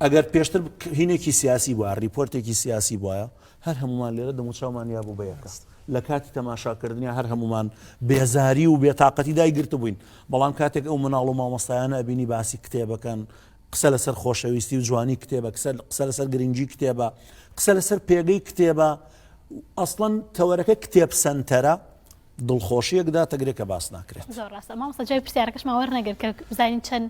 ئەگەر پێشتر هینێکی سیاسی بووە ریپۆرتێکی سیاسی بواە هەر هەمومان لێرە دەموچاومان یابوو بەیەکە لە کاتی تەماشاکردنی هەر هەمومان بێزاری و بێتاقەتی دایگرتە بووین بەڵام کاتێک ئەو مناڵ و مامۆستایانە ئەبینی باسی کتێبەکەن قسە لەسەر خۆشەویستی و جوانی کتێبە قسە لەسەر گرنگی کتێبە قسە لەسەر پێگەی کتێبە ئەسڵەن تەوەرەکە کتێب سەنتەرە دڵخۆشیەکدا تەگرێت کە باس ناکرێت زۆر ڕاستە مامۆستا جای پرسیارەکەشمان وەرنەگرت کە بزانین چەند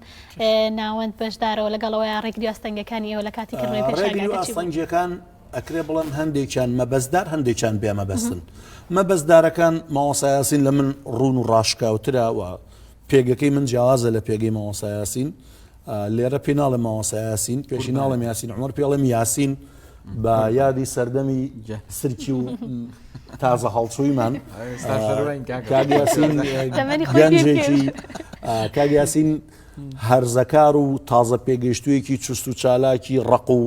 ناوەند بەشدارەوە لەگەڵەوەی ڕێگری ئاستەنگەکانی ئێوە لە کاتی کردنەوەی پێشانگەکە ئاستەنگیەکان ئەکرێ بڵێن هەندێکیان مەبەستدار هەندێکیان بێمەبەستن مەبەستدارەکان مامۆسایاسین لە من ڕوون و ڕاشکاوترە و پێگەکەی من جیاوازە لە پێگەی مامۆسایاسین لێرە پێناڵە مامۆسایاسین پێشی ناڵم یاسین عومەر پێڵم یاسین بە یادی سەردەمی سرکی و تازە هەڵچوویمان گەنجێکی کاگیاسین هەرزەکار و تازە پێگەشتوویەکی چست و چالاکی ڕق و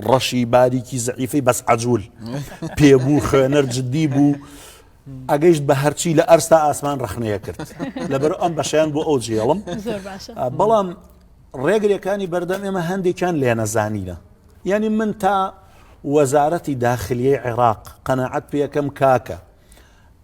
ڕەشی باریکی زعیفەی بەس عەجوول پێبوو خوێنەر جددی بوو ئەگەیشت بە هەرچی لە ئەرستا ئاسمان ڕەخنەیە کرد لەبەر ئەم بەشیان بۆ ئەو جێڵم بەڵام ڕێگرەکانی بەردەم ئێمە هەندێکیان لێنەزانینە یعنی من تا وەزارەتی داخلیەی عێراق قەناعەت پێەکەم کاکە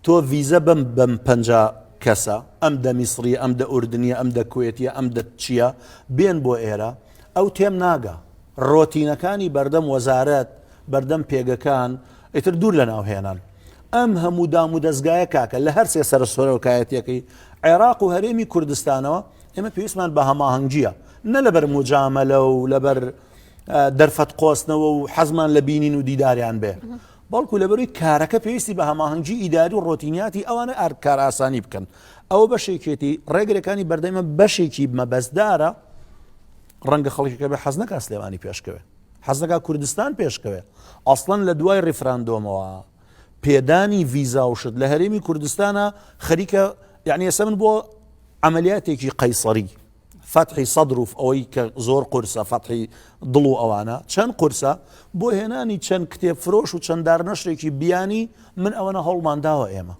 تۆ ڤیزە بەم 50 کەسە ئەم دە میسری ئەم دە ئوردنیە ئەم دە کوێتیە ئەم دە چییە بێن بۆ ئێرە ئەو تێم ناگە ڕۆتینەکانی بەردەم وەزارەت بەردەم پێگەکان ئیتر دوور لە ناوهێنان ئەم هەموو دام و دەستگایە کاکە لە هەر سێ سەر سۆرەکایەتەکەی عێراق و هەرێمی کوردستانەوە ئێمە پێویستمان بە هەماهەنگیە نە لەبەر موجامەلە و لەبەر دەرفەت قۆستنەوە و حەزمان لە بینین و دیداریان بێ بەڵکو لەبەروی کارەکە پێویستی بە هەماهەنگی ئیداری و ڕۆتینیاتی ئەوانە کار ئاسانی بکەن ئەوە بەشێکێتی ڕێگرەکانی بەردەمە بەشێکی مەبەستدارە ڕەنگە خەڵکێکە بێ حەز نەکا سلێمانی پێشکەوێ حەز نەکا کوردستان پێشکەوێ ئەسڵەن لە دوای ڕیفراندۆمەوە پێدانی ڤیزا و شت لە هەرێمی کوردستانە خەریکە یعنی ئێستا من بۆ عملیاتێکی قەیسەری فتحی سەدر و ئەوەی کە زۆر قورسە فتحی دڵ و ئەوانە چەند قورسە بۆ هێنانی چەند کتێب فرۆش و چەنددار نەشرێکی بیانی من ئەوەنە هەوڵمانداوە ئێمە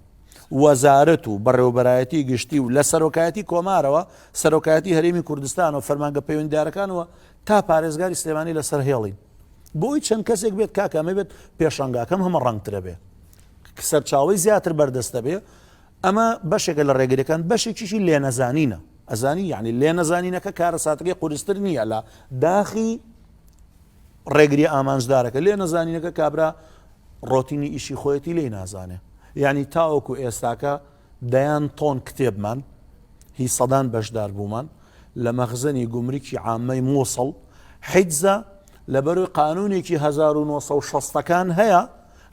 وەزارەت و بەڕێوەبەرایەتی گشتی و لە سەرۆکایەتی کۆمارەوە سەرۆکایەتی هەرێمی کوردستان و فەرمانگە پەیوەندیدارەکانەوە تا پارێزگاری سلێمانی لەسەر هێڵین بۆی چەند کەسێک بێت کاکەمە بێت پێشەنگاکەم هەمە ڕەنگترە بێ سەرچاوی زیاتر بەردەستە بێ ئەمە بەشێکە لە ڕێگرەکان بەشێکیشی لێنەزانینە ئەزانی یعنی لێنەزانینەکە کارە ساتەکەی قورستر نییە لە داخی ڕێگری ئامانجدارەکە لێنەزانینەکە کابرا ڕۆتینی ئیشی خۆیەتی لێی نازانێ یعنی تاوەکو ئێستاکە دەیان تۆن کتێبمان هی سەدان بەشدار بوومان لە مەخزنی گومرکی عامەی مووسڵ حیجزە لەبەروی قانونێکی 1960ەکان هەیە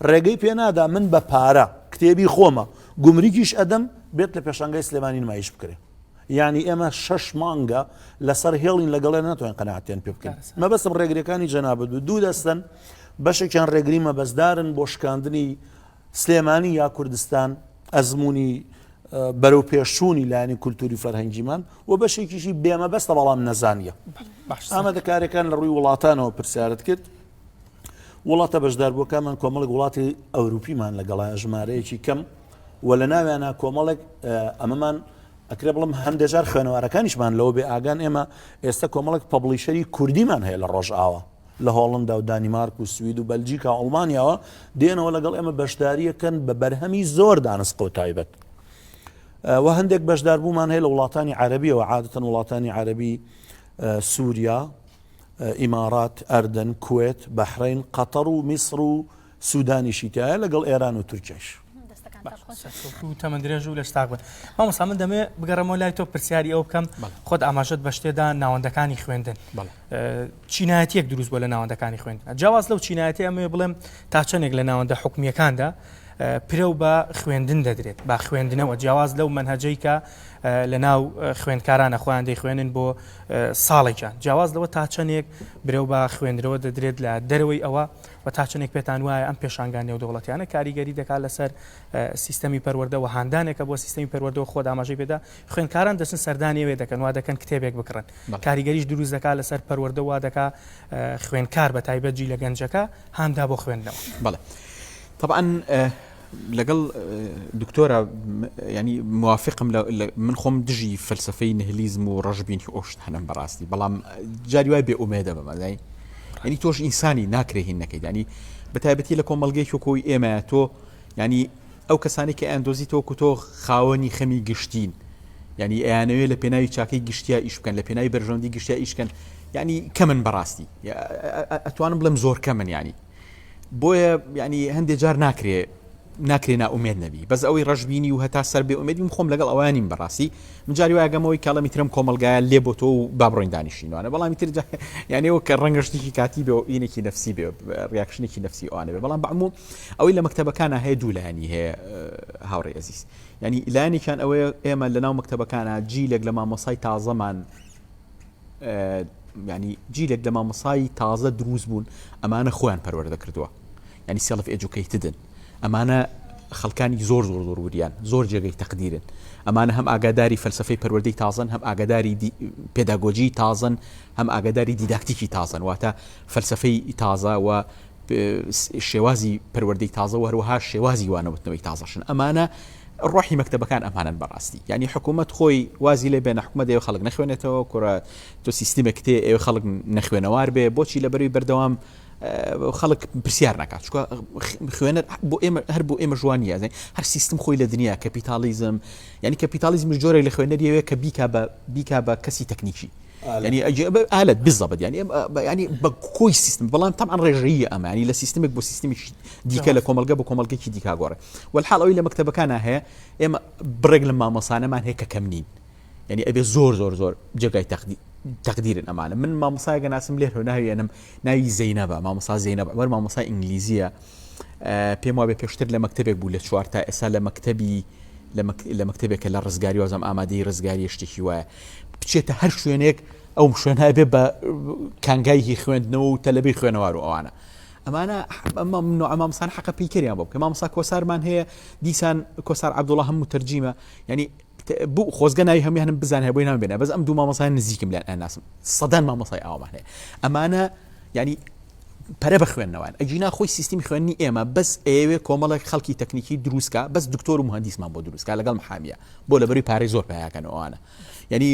ڕێگەی پێنادا من بە پارە کتێبی خۆمە گومریکیش ئەدەم بێت لە پێشەنگای سلێمانی نمایش بکرێ یعنی ئێمە 6 مانگە لەسەر هێڵین لەگەڵێ ناتوانین قەناعەتیان پێ بکەین مەبەستم ڕێگریەکانی جەنابەت بوو دوو دەستن بەشێکیان ڕێگری مەبەستدارن بۆ شکاندنی سلێمانی یا کوردستان ئەزمموی بەرەو پێشچوونی لایەنی کولتوری فەرهەنگیمان و بەشێکیشی بێمەبەستە بەڵام نەزانیە ئامادەکاریەکان لە ڕووی وڵاتانەوە پرسیارت کرد وڵاتە بەشداربووەکانمان کۆمەڵێک وڵاتی ئەوروپیمان لەگەڵای ژمارەیەکی کەم و لە ناویانە کۆمەڵێک ئەمەمان ئەکرێ بڵم هەندێجار خوێنەوارەکانیشمان لەوە بێ ئاگان ئێمە ئێستا کۆمەڵێک پەبلیشەری کوردیمان هەیە لە ڕۆژئاوە لە هۆڵندا و دانیمارک و سوید و بەلجیکا و ئەڵمانیاوە دێنەوە لەگەڵ ئێمە بەشداریەکەن بە بەرهەمی زۆر دانسقۆ تایبەت و هەندێک بەشدار بوومان هەیە لە وڵاتانی عەرەبیەوە عادەتەن وڵاتانی عەرەبی سووریا ئیمارات ئەردن کوێت بەحرین قەتەر و میسر و سوودانیشی تایە لەگەڵ ئێران و تورکیش تەمەند درێژ و لە شتاق بن مامۆستا من دەمێ بگەڕەمەوە لای تۆ پرسیاری ئەو بکەم خۆت ئاماژەت بە شتێدا ناوەندەکانی خوێندن چینایەتیەک دروست بۆ لە ناوەندەکانی خوێندن جیاواز لەو چینایەتی ئەمێ بڵێم تا چەندێک لە ناوەندە حکومیەکاندا پرە و بە خوێندن دەدرێت با خوێندنەوە جیاواز لەو منهەجەی کە لە ناو خوێندکارانە خۆیان دەیخوێنن بۆ ساڵێکیان جیاواز لەوە تا چەندێک برێو بە خوێندنەوە دەدرێت لە دەرەوەی ئەوە و تا چەندێک پێتان وایە ئەم پێشانگان نێودەوڵەتیانە کاریگەری دەکات لەسەر سیستەمی پەروەردەوە هاندانێکە بۆ سیستەمی پەروەردەوە خۆ ئاماژەی پێدا خوێندکاران دەچن سەردانی وێ دەکەن وا دەکەن کتێبێک بکڕن کاریگەریش دروست دەکات لەسەر پەروەردەوە دەکا خوێندکار بە تایبەتجی لە گەنجەکە هاندا بۆ خوێندنەوە بەڵێ طبعا لەگەڵ دکتۆرە ینی موافقم من خۆم دژی فەلسفەی نهلیزم و ڕەشببینی ئۆشت هەنم بەڕاستی بەڵام جاری وای بێ ئومێدە بەمەدای ینی تۆش ئینسانی ناکرێ هین نەکەیت ینی بەتایبەتی لە کۆمەڵگەی کۆی ئێمە تۆ ینی ئەو کەسانی کە ئەندۆزی تۆکو تۆ خاوەنی خەمی گشتین ینی ئەیانەوێ لە پێناوی چاکەی گشتیا ئیش بکەن لە پێناوی بەرژەوەندی گشتیا ئیشکەن ینی کەمن بەڕاستی ئەتوانم بڵێم زۆر کەمن ینی بۆیە ینی هەندێک جار ناکرێ ناومێد نەبی بەس ئەوەی ڕەشببینی و هەتا سەر بێ ئومێدی خۆم لەگەڵ ئەوانیم بەڕاستی من جاری وایگەمەوەی کاڵەمی ترم کۆمەلگایە لێ بۆ تۆ و بابڕۆین دانیشتینوانە بەڵامی تر یانەوە کە ڕەنگەشتێکی کاتی بێ و ئینێکی نەفسی بێ ڕیاکشنێکی نەفسی ئەوانە بێ بەڵام بەعموم ئەوەی لە مەکتەبەکانە هەیە دوو لایانی هەیە هاوڕێ ئەزیز ینی لایەنێکیان ئەوەیە ئێمە لەناو مەکتەبەکانە جیلێک لە مامۆسای تازەمان ینی جیلێک لە مامۆسای تازە دروست بوون ئەمانە خۆیان پەروەردە کردووە ینی سێڵف ئێجوکەیتدن ئەمانە خەڵکانی زۆر وریان زۆر جێگەی تەقدیرن ئەمانە هەم ئاگاداری فەلسفەی پەروەردەی تازن هەم ئاگاداری پێداگۆجی تازن هەم ئاگاداری دیداکتیکی تازن واتە فەلسفەی تازە و شێوازی پەروەردەی تازە و هەروەها شێوازی وانەوتنەوەی تازەشن ئەمانە ڕۆحی مەکتەبەکان ئەمانن بەڕاستی ینی حکوومەت خۆی وازی لێ بێنە حکوومەت ئێوە خەڵک نەخوێنێتەوە کوڕە تۆ سیستمێک تێ ئێوە خەڵک نەخوێنەوار بێ بۆچی لەبەروی بەردەوام خەڵک پرسیار ناکات چکە خوێنەر بۆ ئێمە هەر بۆ ئێمە جوانیە هەر سیستم خۆی لە دنیا کەپیتالیزم ینی کەپیتالیزم جۆرێک لە خوێنەریەوە کە بیکا بە کەسی تەکنیکی ینی ئالەت بالضبط ینی بە کۆی سیستم بەڵام تەمان ڕێژەیە ئەمە ینی لە سیستمێک بۆ سیستمی دیکە لە کۆمەلگە بۆ کۆمەلگەکی دیکا گۆڕێ والحاڵ ئەوەی لە مەکتەبەکانە هەیە ئێمە بڕێک لە مامۆسانەمان هەیە کە کەم نین ینی ئەبێ زۆر جێگای تەقدیرن ئەمانە من مامۆسایەکە ناسم لێر ناوێنم ناوی زەینەبە مامۆسا زەینەب وەر مامۆسای ئینگلیزیە پێم وابێ پێشتر لە مەکتەبێک بوو لە 4 تا ئێستا لە مەکتەبی لە مەکتەبێکە لە ڕزگاری وازم ئامادەی ڕزگاری شتێکی وایە بچێتە هەر شوێنێک ئەو شوێنە بێ بە کانگایکی خوێندنەوە و تەلەبی خوێنەوار و ئەوانە ئەمانە مامۆسان حەقە پێیکەریان بۆ بکە مامۆسا کۆسارمان هەیە دیسان کۆسار عەبدوڵڵا هەموو تەرجیمە ینی بوو خۆزگە ناوی هەمویانم بزانێ بۆی نامبێنە بەس ئەم دوو مامۆسای نزیکم لێن ئەناسم سەدان مامۆسای ئاوامان هەیە ئەمانە ینی پەرە بە خوێندنەوەن ئەجینا خۆی سیستمی خوێنی ئێمە بەس ئێوێ کۆمەڵێک خەڵکی تەکنیکی دروستکە بەس دکتۆر و مهندیسمان بۆ دروستکە لەگەڵ محامیە بۆ لەبەری پارەی زۆر پیاکەنەوەوانە ینی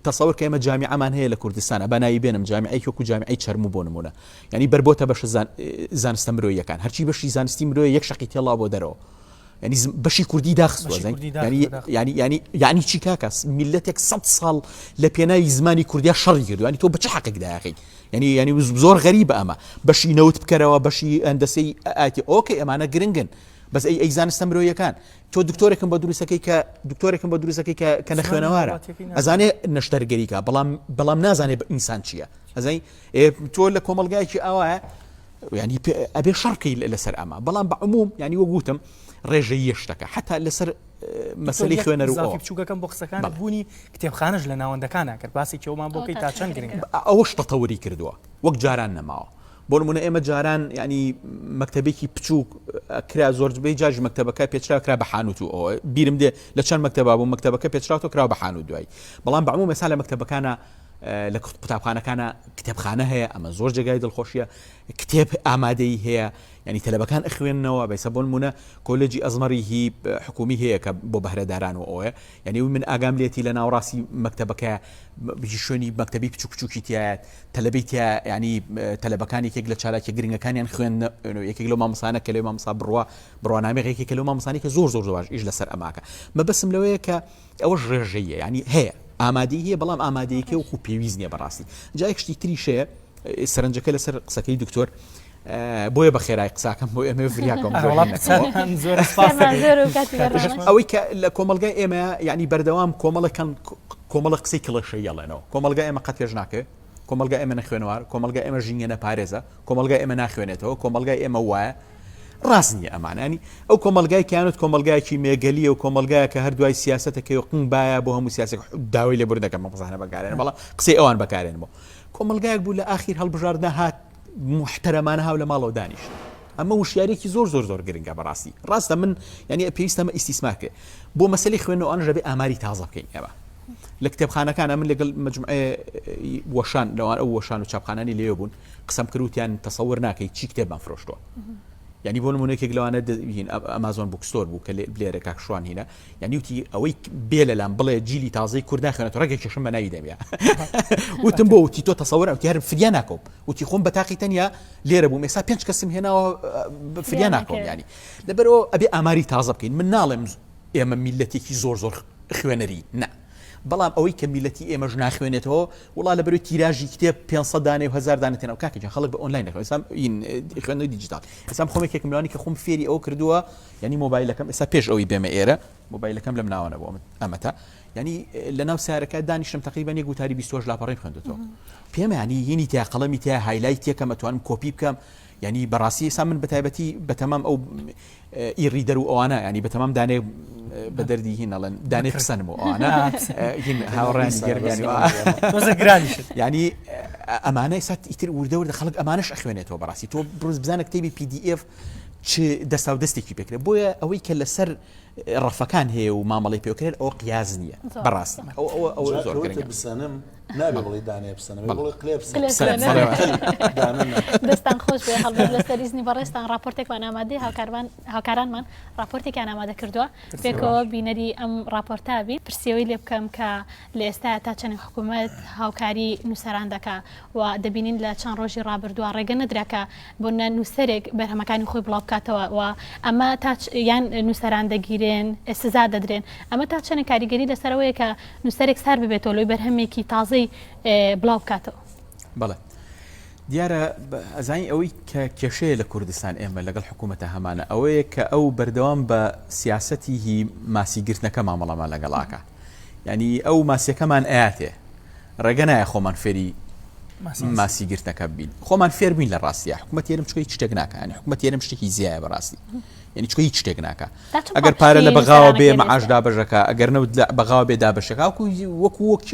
تەسەور کە ئێمە جامیعەمان هەیە لە کوردستانە بەناوی بێنم جامیعەی وەکو جامیعەی چەرموو بۆ نمونە ینی بربۆتە بەش زانستە مرۆییەکان هەرچی بەشی زانستی مرۆیە یەک شەقی تێڵا بۆ دەرەوە ینی بەشی کوردی داخستوە ینی چی کاکەس میلەتێک 100 ساڵ لە پێناوی زمانی کوردیا شەڕی کردو ینی تۆ بە چه حەقێک داخی ینی زۆر غەریبە ئەمە بەشی نەوت بکەرەوە بەشی ئەندەسەی ئاتی ئۆکەی ئەمانە گرنگن بەس ئەی زانستە مرۆیەکان تۆ دکتۆرێکم بە دروستەکەی کە نەخوێنەوارە ئەزانێ نەشتەرگەریکە بەڵام نازانێ بە ئینسان چییە ئەزای تۆ لە کۆمەلگایکی ئەوە ینی ئەبێ شەڕکەی لەسەر ئەمە بەڵام بە عموم ینی وەگوتم ڕێژەی یەشتەکە حتا لەسەر مەسەلەی خوێنەر و بچووکەکەم بۆ قسەکان بوونی کتێبخانەش لە ناوەندەکانە کرد باسی کێومان بۆکەی تا چەند گرنگە ئەوەش تەتەوری کردووە وەک جاران نەماوە بۆ نمونە ئێمە جاران ینی مەکتەبێکی بچووک کرا زۆربەی جاژ مەکتەبەکە پێچرا کرا بە حانوت و ئەوە بیرم دێ لە چەند مەکتەبا بوو مەکتەبەکە پێچراوەوە کرا بە حانوت دوای بەڵام بەعموم ئێستا لە مەکتەبەکانە لە قوتابخانەکانە کتێبخانە هەیە ئەمە زۆر جێگای دڵخۆشیە کتێب ئامادەی هەیە ینی تەلەبەکان ئەخوێننەوە بەیسە بۆ نمونە کۆلێجی ئەزمەری هی حکومی هەیە کە بۆ بەهرەداران و ئەوە ینی من ئاگام لێتی لە ناوڕاستی مەکتەبەکە شوێنی مەکتەبی بچووکی تایە تەلەبەی ینی تەلەبەکان یەکێک لە چالاکی گرنگەکانیان خوێن یەکێک لەو مامۆسانە کە لەوێ مامۆستا بڕوانامێک کە لەو مامۆسانی کە زۆر زۆر ئیش لەسەر ئەماکە مەبەسم لەوەیە کە ئەوەش ڕێژەیە ینی هەیە ئامادەی هەیە بەڵام ئامادەیەکە وەکو پێویست نییە بەڕاستی جای شتی تریشەیە سەرنجەکە لەسەر قسەکەی دکتۆر بۆیە بە خێرای قساکەم بۆ ئێمە فریاکەم ئەوەی کە لە کۆمەلگای ئێمە ینی بەردەوام کۆمەڵە قسەی کڵەشەیەڵێنەوە کۆمەلگای ئێمە قەت پێش ناکە کۆمەلگای ئێمە نەخوێنوار کۆمەلگای ئێمە ژینگە نەپارێزە کۆمەلگای ئێمە ناخوێنێتەوە کۆمەلگای ئێمە وایە ڕاست نییە ئەمانانی ئەو کۆمەلگای کیانوت کۆمەلگایکی مێگەلیە و کۆمەلگایە کە هەردوای سیاسەتەکەی و قنگ باە بۆ هەموو سیاسێک داوای لێ بردەکەم مەپزانە بەکارێن بەڵام قسەی ئەوان بەکارێنەوە کۆمەلگایەک بوو لە ئاخیر هەڵبژاردنە هات محتەرەمانە هاو لە ماڵەوە دانیشت ئەمە وشیارێکی زۆر گرنگە بەڕاستی ڕاستە من ینی پێویستەمە ئیسیسماکە بۆ مەسەلی خوێنەوە ئەنژە بێ ئاماری تازە بکەین ئێوە لە کتێبخانەکانە من لەگەڵ مجموعە وەشان لەوان ئەو وەشان و چاپخانانی لێ بوون قسەم کردوتیان تەسەور ناکەی چی کتێبمان فرۆشتووە ینی بۆ نمونەیەکێک لەوانە ئەمازۆن بوکستۆر بوو کە لێرە کاکشوان هینە یعنی وتی ئەوەی بێ لەلام بڵێ جیلی تازەی کورد ناخوێنێت ڕێگەکێشم بە ناوی دەمێ وتم بۆ وتی تۆ تەسەور ئەو یارم فریا ناکەم وتی خۆم بە تاقی تەنیا لێرە بووم ئێستا 5 کەسم هێناوە فریا ناکەم ینی لەبەرەوە ئەبێ ئاماری تازە بکەین من ناڵێم ئێمە میلەتێکی زۆر خوێنەری نه بەڵام ئەوەی کە میلەتی ئێمەش ناخوێنێتەوە وڵا لە بەروی تیراژی کتێب 500 دانێ و 1000 دانێتێنەوە کاکەجان خەڵک بە ئۆنلاین دەخوێن ئێستا خوێندنەوەی دیجیتال ئێستا خۆمێکێکم لەوانی کە خۆم فێری ئەوە کردووە ینی مۆبایلەکەم ئێستا پێش ئەوەی بێمە ئێرە مۆبایلەکەم لەم ناوانە بۆ ئەمەتە ینی لە ناو سیارەکە دانیشتم تقریبا یەک وتاری 20 لاپەڕی خوێندەوە پێمە ینی یەنی تیا قەڵەمی تیا هایلایتێکە مەتوانم کۆپی بکەم ینی بەڕاستی ئێستا من بەتایبەتی بەتەمام ئەو ئیڕیدەر و ئەوانە ینی بەتەمام دانێ بە دەردی هینەڵێن دانێ پسەنم و ئەوانە هاوڕانی گەرمیانی ینی ئەمانە ئێستا ئیتر وردە خەڵک ئەمانش ئەخوێنێتەوە بەڕاستی تۆ بڕز بزانە کتێبی PDF چ دەستا و دەستێکی پێکرێت بۆیە ئەوەی کە لەسەر ڕەفەکان هەیە و مامەڵی پێکرێت ئەوە قیاز نییە بەڕاستی ئەو زۆر گرنگە بسەنم نابێ بڵی دانێ بسەنم بڵی قلێ دەستان خۆش بێ هەڵبێت لەسەر ئیزنی بەڕێستان راپۆرتێکمان ئامادەی هاوکارانمان راپۆرتێکیان ئامادە کردووە پێکەوە بینەری ئەم راپۆرتابی پرسیەوەی لێ بکەم کە لە ئێستا تا چەند حکوومەت هاوکاری نووسەران دەکا و دەبینین لە چەند ڕۆژی ڕابردووە ڕێگە نەدراکە بۆ نووسەرێک بەرهەمەکانی خۆی بڵاو بکاتەوە و ئەمە یان نووسەران دەگیرێن سزا دەدرێن ئەمە تا چەند کاریگەری لەسەرەوەیە کە نووسەرێک سار ببێتەوە لۆی بەرهەمێکی تازەی بڵاو بکاتەوە بەڵێ دیارە ئەزانی ئەوەی کە کێشەیە لە کوردستان ئێمە لەگەڵ حکوومەتە هەمانە ئەوەیە کە ئەو بەردەوام بە سیاسەتی هی ماسیگرتنەکە مامەڵەمان لەگەڵاکە ینی ئەو ماسیەکەمان ئااتێ ڕێگە نایە خۆمان فێری ماسیگرتنەکە بین خۆمان فێر بین لە ڕاستیە حکوومەت یێرم چکۆی شتێک ناکە ینی حکوومەت یێرم شتێکی زیایە بەڕاستی ینی چکۆی هیچ شتێک ناکە ئەگەر پارە لە بەغاوە بێ مەعاش دابەژەکە ئەگەر نەوت بەغاوە بێ دابەشەکە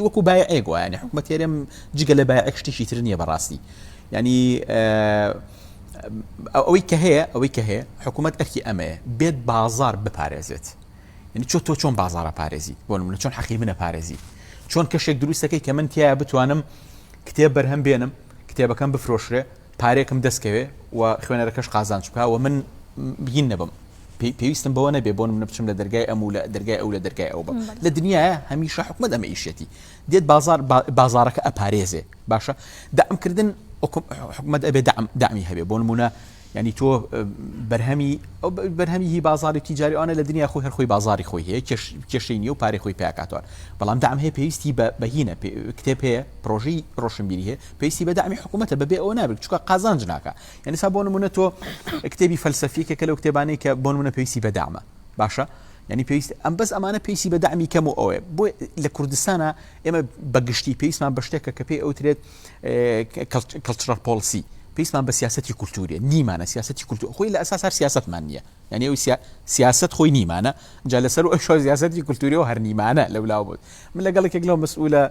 وەکو بایعێک وایە ینی حکوومەت یێرم جگە لە بایعێک شتێکی تر نییە بەڕاستی ینی ئەوەی کە هەیە حکوومەت ئەرکی ئەمەیە بێت بازار بپارێزێت ینی تۆ چۆن بازارە پارێزی بۆ نمونە چۆن حەقی منە پارێزی چۆن کەشێک دروستەکەی کە من تایە بتوانم کتێب بەرهەم بێنم کتێبەکەم بفرۆشرێ پارێکم دەستکەوێ و خوێنەرەکەش قازانج بکە و من بین نەبم پێویستم بەوە نەبێ بۆ من بچم لە دەرگای ئەم و لە دەرگای ئەو لە دەرگای ئەو بم لە دنیاە هەمیشە حکومەت ئەمە ئیشەتی دێت بازارەکە ئەپارێزێ باشە دامکردن حکومەت ئەبێ دامی هەبێ بۆ نمونە ینی تۆ بەرهەمی هی بازاری تیجاریوانە لە دنیا خۆی هەرخۆی بازاری خۆی هەیە کێشەی نیە و پارەی خۆی پیاکاتوان بەڵام دام هەیە پێویستی بەهینە کتێب هەیە پرۆژەی ڕۆشنبیری هەیە پێویستی بە دامی حکوومەتە بەبێ ئەوە نابێت چونکە قازانج ناکە یعنی سا بۆ نمونە تۆ کتێبی فەلسەفیکە کە لەو کتێبانەی کە بۆ نمونە پێویستی بە دامە باشە ینی پێویست ئەم بەس ئەمانە پێویستی بە دامی کەم و ئەوەیە بۆ لە کوردستانە ئێمە بەگشتی پێویستمان بە شتێکە کە پێی ئەوترێت کەلچرال پۆلیسی پێویستمان بە سیاسەتی کولتوریە نیمانە سیاسەتی کولتور خۆی لە ئەساس هەر سیاستمان نییە یعنی ئەو سیاست خۆی نیمانە جا لەسەر و ئەو سیاسەتی کولتوریەوە هەر نیمانە لەولاو بوت من لەگەڵێکێک لەو مەسئولە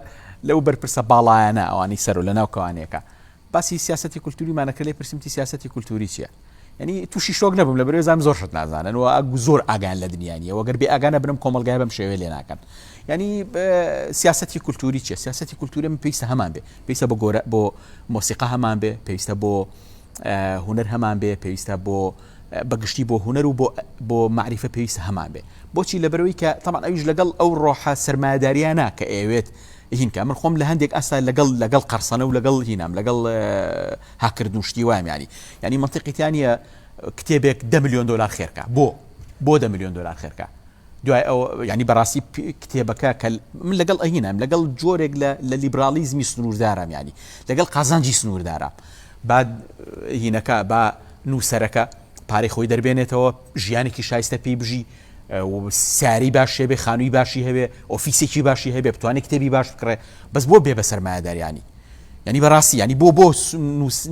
لەو بەرپرسە باڵایانە ئەوانی سەر و لە ناو کەوانەیەەکە باسی سیاسەتی کولتوریمانەکە لێ پرسیمتی سیاسەتی کولتوری چییە ینی تووشی شۆک نەبووم لە بەرێزان زۆر شت نازانن و زۆر ئاگان لە دنیاە وەگەر بێ ئاگانە بنم کۆمەلگای بەم شێوێ لێ ناکەن ینی سیاسەتی کولتوری چیە سیاسەتی کولتوری من پێویستە هەمان بێ پێویستە بۆ مۆسیقا هەمان بێ پێویستە بۆ هوەر هەمان بێ پێویستە بۆ بەگشتی بۆ هوەر و بۆ معریفە پێویستە هەمان بێ بۆچی لەبەرەوەی کە تەمان ئەویش لەگەڵ ئەو ڕۆحە سەرمایه‌داریانە کە ئەوێت هینکە من خۆم لە هەندێک ئاستا لەگەڵ قەرسەنە و لەگەڵ هینام لەگەڵ هاکردن شتی وایم ینی منطقیتیانە کتێبێک 10 ملیۆن دلار خێرکە بۆ 10 ملیۆن دلار خێرکە دوای ئەو ینی بەڕاستی کتێبەکە کە من لەگەڵ ئەهینام لەگەڵ جۆرێک لە لیبرالیزمی سنووردارم ینی لەگەڵ قازانجی سنووردارە بعد هینەکە با نووسەرەکە پارەی خۆی دەربێنێتەوە ژیانێکی شایستە پێی بژی ساری باش هەبێ خانووی باشی هەبێ ئۆفیسێکی باشی هەبێ بتوانێت کتێبی باش بکڕێ بەس بۆ بێ بە سەرمایه‌داریانی ینی بەڕاستی ینی بۆ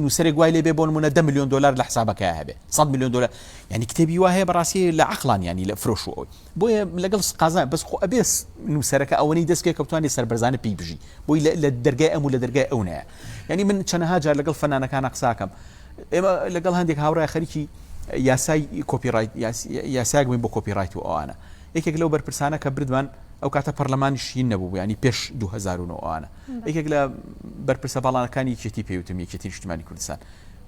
نووسەرێک گوای لێ بێ بۆ نمونە 10 ملیۆن دلار لە حسابەکە هەبێ 100 ملیۆن دلار ینی کتێبی وا هەیە بەڕاستی لە عەقڵان ینی لە فرۆش و ئەوی بۆیە لەگەڵ قازان بەس خۆ ئەبێ نووسەرەکە ئەوەی دەست پێ کە بتوانێت سەربەرزانە پێی بژی بۆی لە دەرگای ئەم و لە دەرگای ئەو نایە ینی من چەندەها جار لەگەڵ فەنانەکانە قساکەم ئێمە لەگەڵ هەندێک هاوڕای خەریکی یاسای کۆپیڕایت یاسایەک بووین بۆ کۆپیڕایت و ئەوانە یەکێک لەو بەرپرسانە کە بردوان ئەو کاتە پەرلەمانیش هین نەبوو ینی پێش 2009 ئەوانە یەکێک لە بەرپرسە باڵانەکانی یەکێتی پێوتم یەکێتی نیشتیمانی کوردستان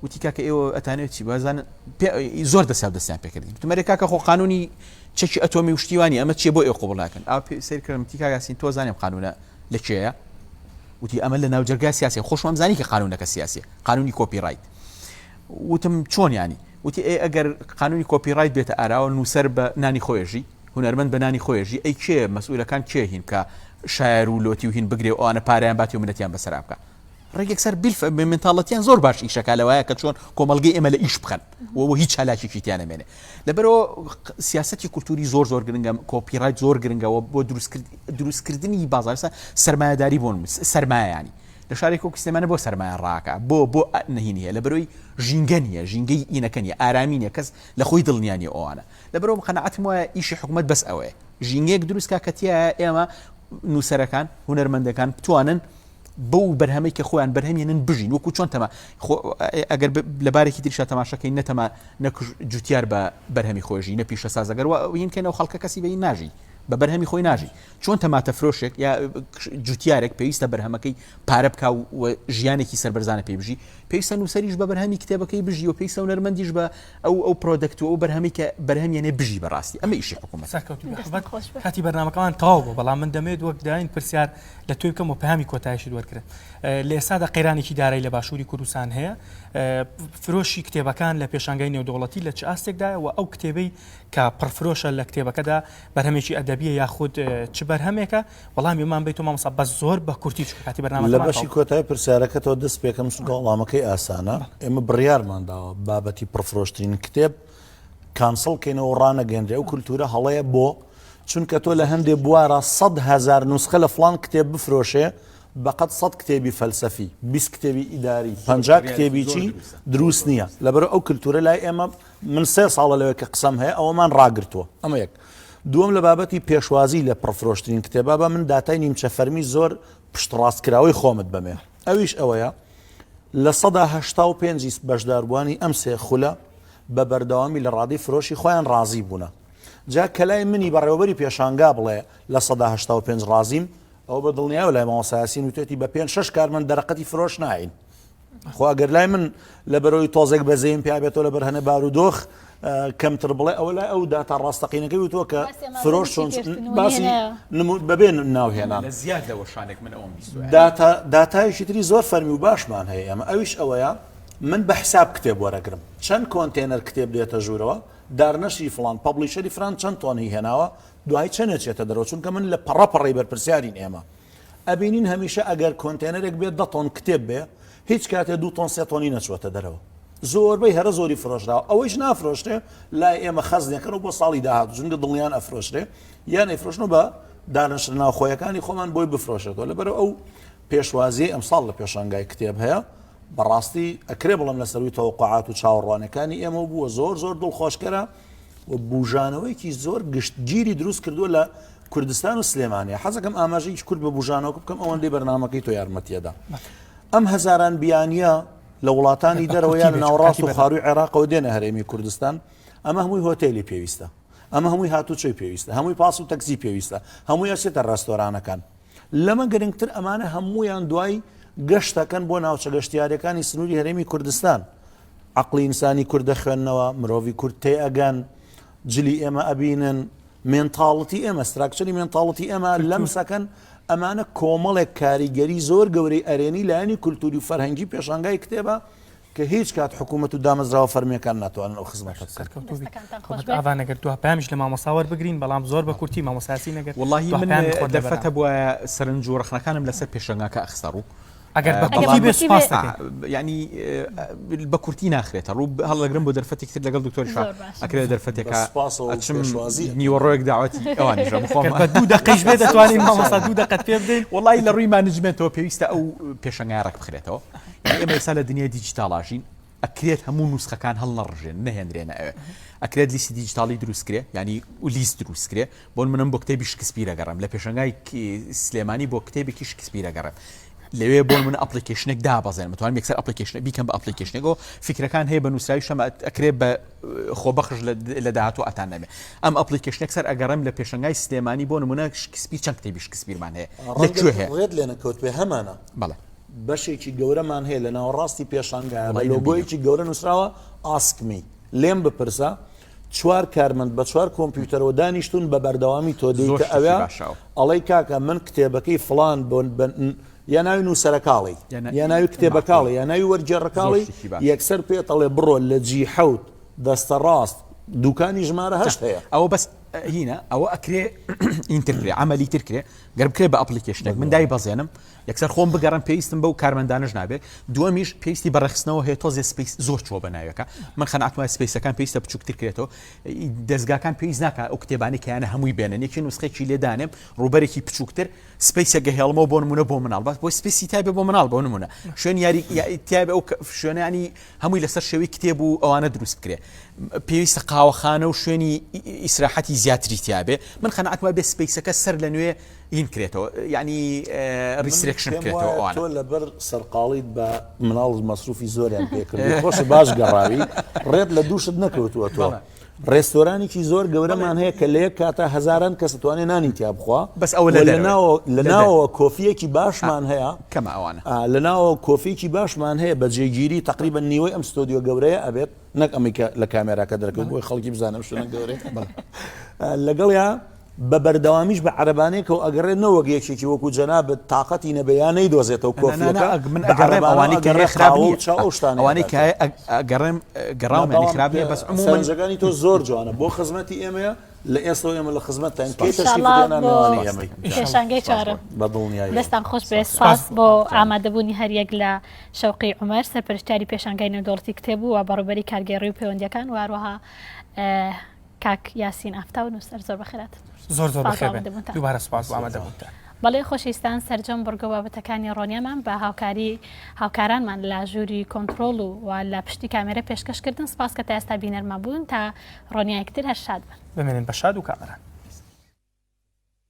وتی کاکە ئێوە ئەتانێت چی بازانن زۆر دەستیان پێکردین وتمەرێ کاکە خۆ قانونی چەکی ئەتۆمی وشتیوانی ئەمە چیە بۆ ئێوە قوبڵ ناکەن ئەو سەیرکردم تی کاکاسین تۆ زانیم قانونە لەکوێیە وتی ئەمە لە ناوجەرگای سیاسی خۆشم زانی کە قانونەکە سیاسیە قانونی کۆپیڕایت وتم چۆن ینی وتی ئەگەر قانونی کۆپیڕایت بێتە ئاراوە نووسەر بە نانی خۆیژی هونەرمەند بە نانی خۆیژی ئەی کێ مەسئولەکان کێ هین کە شاعر و لۆتی و هین بگرێ ئەوانە پارەیان باتی و منەتیان بەسەر بکە ڕێگەک سەر بیلف منتاڵەتیان زۆر باش ئیشەکە لەوایە کە چۆن کۆمەڵگەی ئێمە لە ئیش بخەن و هیچ چالاکێکی تیان نەمێنێ لەبەرەوە سیاسەتی کولتوری زۆر گرنگە کۆپیڕایت زۆر گرنگەوە بۆ دروستکردنی بازارسە سەرمایه‌داری بۆن سەرمایه‌یانی لە شارێک کوردستانە بۆ سەرمایە ڕاکە بۆ نهینیە لە بەرۆی ژینگە نیە ژینگەی ئینەکە نیە ئارامی نیە کەس لە خۆی دڵنیانی ئەوانە لە بەرەوە قەنەعەتم وایە ئیشی حکوومەت بەس ئەوەیە ژینگەیەک دروستکە کە تایە ئێمە نووسەرەکان هونەرمەندەکان بتوانن بەو بەرهەمەی کە خۆیان بەرهەمێنن بژین وەکو چۆن تەما ئەگەر لەبارێکی تریشە تەماشەکەی نەتەما نەکوژ جوتیار بە بەرهەمی خۆشی نە پیشە سازەگەر و هینکەنەوە خەڵکە کەسی بەی ناژی بە بەرهەمی خۆی ناژی چۆن تەماتە فرۆشێک یا جوتیارێک پێویستە بەرهەمەکەی پارە بکە و ژیانێکی سەربەرزانە پێی بژی پێویستە نووسەریش بە بەرهەمی کتێبەکەی بژی و پێویستە هونەرمەندیش بە ئەو پرۆدەکت و ئەو بەرهەمی کە بەرهەمیانێ بژی بەڕاستی ئەمە ئیشی حکوومەت کاتی بەرنامەکەمان تەواو بوو بەڵام من دەمێت وەک داین پرسیار لە توی بکەم و پەیامی کۆتاییشی دووەرکرد لە ئێستادا قەیرانێکی دارایی لە باشووری کوردستان هەیە فرۆشی کتێبەکان لە پێشانگای نێودەوڵەتی لە چ ئاستێکدایە و ئەو کتێبەی کە پڕفرۆشە لە کتێبەکەدا بەرهەمێکی ئەدەبیە یاخود چ بەرهەمێکە وەڵامی مان بیت و مامۆستا بە زۆر بە کورتی کاتی بەرنامە لە بەشی کۆتایی پرسیارەکەتەوە دەست پێکەم وەڵامەکەی ئاسانە ئێمە بڕیارمانداوە بابەتی پڕفرۆشترین کتێب کانسڵ کەینەوە ڕانەگەێنرێ ئەو کولتورە هەڵەیە بۆ چونکە تۆ لە هەندێک بوارە 100,000 نوسخە لە فڵان کتێب بفرۆشێ بەقەت 100 کتێبی فەلسەفی 20 کتێبی ئیداری 50 کتێبی چی دروست نییە لەبەرەوە ئەو کولتورە لای ئێمە من 3 ساڵە لەوەی کە قسەم هەیە ئەوەمان ڕاگرتووە ئەمە یەک دووەم لە بابەتی پێشوازی لە پڕفرۆشترین کتێبە بە من داتای نیمچە فەرمی زۆر پشتڕاستکراوی خۆمت بەمێ ئەویش ئەوەیە لە 185 بەشداربووانی ئەم سێ خولە بە بەردەوامی لە ڕادی فرۆشی خۆیان ڕازی بوونە جا کەلای منی بەڕێوەبەری پێشانگا بڵێ لە 185 ڕازیم ئەو بە دڵنیاوە لای مامۆسایاسین وتێتی بە 5-6 کارمەند دەرەقەتی فرۆش ناین خۆ ئەگەر لای من لە بەرەوەی تۆزێک بەزەیم پیا بێتەوە لە بەرهەنە بارودۆخ کەمتر بڵێ ئەوە لای ئەو داتا ڕاستەقینەکەی وتووە کە فرۆش چۆن باسی بەبێن ناوهێنان زیاد لەوە شانێک من ئەوم داتایشی تری زۆر فەرمی و باشمان هەیە ئەمە ئەویش ئەوەیە من بە حساب کتێب وەرەگرم چەند کۆنتێنەر کتێب دێتە ژوورەوە دارنەشی فڵان پەبلیشەری فران چەند تۆنی هێناوە دوای چەندێتێتە دەرەوە چونکە من لە پەڕەپەڕی بەرپرسیارین ئێمە ئەبینین هەمیشە ئەگەر کۆنتێنەرێک بێت 10 تۆن کتێب بێ هیچ کاتێ 2 تۆن 3 تۆنی نەچوەتە دەرەوە زۆربەی هەرە زۆری فرۆشراوە ئەوەیش نافرۆشتێ لای ئێمە خەزنێکەکەەوە بۆ ساڵی داهات چونکە دڵنیان ئەفرۆشتێ یان ئەیفرۆشن بە دانەشر ناوخۆیەکانی خۆمان بۆی بفرۆشێتەوە لەبەرەوە ئەو پێشوازی ئەمساڵ لە پێشانگای کتێب هەیە بەڕاستی ئەکرێ بڵم لەسەروی تەوقعات و چاوەڕوانەکانی ئێمە بووە زۆر دڵخۆشکەرە و بوژانەوەیکی زۆر گشتگیری دروست کردووە لە کوردستان و سلێمانیا حەزەکەم ئاماژەیەکی کورد بە بوژانەوە بکەم ئەوەندەی بەرنامەکەی تۆ یارمەتیەدا ئەم هەزاران بیانیە لە وڵاتانی دەرەوەیان لە ناوەڕاست و خاروی عێراقەوە دێنە هەرێمی کوردستان ئەمە هەمووی هۆتێلی پێویستە، ئەمە هەمووی هاتوچۆی پێویستە، هەمووی پاس و تەکسی پێویستە، هەمووی ئەچێتە ڕاستۆرانەکان. لەمە گرنگتر ئەمانە هەموویان دوای گەشتەکەن بۆ ناوچە گەشتیارەکانی سنووری هەرێمی کوردستان. عەقڵی ئینسانی کورد دەخوێننەوە، مرۆڤی کورد تێئەگەن، جلی ئێمە ئەبینن، مێنتاڵەتی ئێمە، ستراکچەری مێنتاڵەتی ئێمە لەمسەکەن. ئەمانە کۆمەڵێک کاریگەری زۆر گەورەی ئەرێنی لایەنی کولتوری و فەرهەنگی پێشانگای کتێبە کە هیچ کات حکوومەت و دامەزراوە فەرمیەکان ناتوانن ئەو خزمەتە بکەن. ئاوا نەگەر تو پامیش لە مامۆساوەر بگرین، بەڵام زۆر بە کورتی مامۆساسی نەگەر. وڵاهی من دەرفەتە بووە سەرنج و ڕەخنەکانم لەسەر پێشەنگاکە ئەخستە ڕوو. ئەگەر بەقی بێ سوپاس ینی بە کورتی ناخرێتە ڕوو هەڵەگرم بۆ دەرفەتێک تر لەگەڵ دکتۆری شا ئەکرێت دەرفەتێکە نیوەڕۆیەک داواتی ئەوانیش بە 2 دقیقەش بێ دەتوانین مامۆستا 2 دقیقە پێ بدەین. وڵی لە ڕووی مانجمنتەوە پێویستە ئەو پێشەنگای ڕێک بخرێتەوە. ئێمە ئێستا لە دنیای دیجیتاڵاژین، ئەکرێت هەموو نوسخەکان هەڵ نەڕژێن نەهێنرێنە ئەوێ، ئەکرێت لیستی دیجیتاڵی دروستکرێ، ینی لیست دروستکرێ بۆ منم بۆ کتێبی شکسپیرە گەڕم، لە پێشەنگای سلێمانی بۆ کتێبێکی شکسپیرە گەڕم. لەوێ بۆ من ئەپلیکیشنێک دابەزێن، متوانم یەکسەر ئەپلیکیشنێک بیکەم بە ئەپلیکیشنێکەوە فکرەکان هەیە بە نووسراوی شەمە ئەکرێت بە خۆبەخش لە داهاتوو ئەتان نەبێ. ئەم ئەپلیکیشنێک سەر ئەگەڕم لە پێشەنگای سلێمانی بۆ نمونە شکسپیر چەند کتێبی شکسپیرمان هەیە لەکوێ هەیە ڕێت لێ نەکەوت پێ هەمانە. بەڵێ بەشێکی گەورەمان هەیە لە ناوەڕاستی پێشانگایە بە لۆگۆیەکی گەورە نووسراوە ئاسکمی، لێم بپرسە 4 کارمەند بە 4 کۆمپیوتەرەوە دانیشتون بە بەردەوامی تۆ دیکە ئەوێ ئەڵەی کاکە من کتێبەکەی فڵان یا ناوی نووسەرەکاڵی یا ناوی کتێبەکاڵی یا ناوی وەرجێڕەکاڵی یەکسەر پێتەڵێ بڕۆ لە G7 دەستە ڕاست دوکانی ژمارە 8 هەیە. ئەوە بەس هینە ئەوە ئەکرێ ئینترکرێ عملی ترکرێ گەر بکرێ بە ئەپلیکیشنێک من دای بەزێنم یەکسەر خۆم بگەڕم پێویستم بە و کارمەندانش نابێت. دووەمیش پێویستی بەڕێخستنەوە هەیە تۆزێ سپیس زۆر چوە بە ناویەکە من خەنعاتوای سپیسەکان پێویستە بچووکتر کرێتەوە، دەستگاکان پێویست ناکە ئەو کتێبانی کەیانە هەمووی بێنن، یەکی نوسخێکی لێدانێم ڕوبەرێکی بچووکتر سپیسێکە هێڵمەوە بۆ نمونە بۆ مناڵ بەس بۆ سپیسی تایبێ بۆ مناڵ بۆ نمونە شوێن یاری تایبێ ئەو شوێنانی هەمووی لەسەر شێوەی کتێب و ئەوانە دروست بکرێ. پێویستە قاوەخانە و شوێنی ئیسراحەتی زیاتری تیابێ. من خەنعاتوای بێ سپیسەکە سەر لە نوێ این کرێتەوە، ینی ریستریکشن کرێتەوە ئەوانە. تۆ لەبەر سەرقاڵیت بە مناڵ مەسروفی زۆریان پێکرد خۆش باش گەڕاوی ڕێت لە دووشت نەکەوتووە. تۆ ڕێستۆرانێکی زۆر گەورەمان هەیە کە لە یەک کاتە هەزاران کەس دەتوانێت نانی تیا بخوا، بەس ئەوە لە ناوەوە کۆفیەکی باشمان هەیە کەمە ئەوانە لە ناوە کۆفیێکی باشمان هەیە بە جێگیری تقریبا نیوەی ئەم ستۆدیۆ گەورەیە ئەبێت نەک ئەمیکە لە کامێراکە دەرکەوت بۆی خەڵکی بزانم شوێنە گەورەیە لەگەڵیا بە بەردەوامیش بە عەرەبانەیە و ئەگەڕێت نەوەک یەکێکی وەکو جەنابەت تااقەتی نەبەیانەی دۆزێتەوە کۆفیەکە من ئەگەڕێم ئەوانەی کە ئەوانەی کە ئەگەڕێم گەڕاومێنی خراپ نیە بەس سەرنجەکانی تۆ زۆر جوانە بۆ خزمەتی ئێمەیە لە ئێستا ئێمە لە خزمەتتان پێشانگەی چوارم دەستان خۆش بێ سپاس بۆ ئامادەبوونی هەریەک لە شەوقی عومەر سەرپەرشتیاری پێشانگای نێودەوڵەتی کتێب و بەڕێوەبەری کارگێڕی و پەیوەندیەکان و هەروەها کاک یاسین ئافتا و نووسەر زۆر بەخێرات. زۆر بەخێر دووبارە سپاس بۆ ئامادەبوونتە. بەڵێ خۆشەویستان سەرجەم بڕگە بابەتەکانی ڕۆنیەمان بە هاوکارانمان لە ژووری کۆنتترۆل و لە پشتی کامێرە پێشکەشکردن سپاس کە تا ئێستا بینەرما بوون تا ڕۆنیایەکتر هەر شاد بن بمێنن بە شاد و کامەران.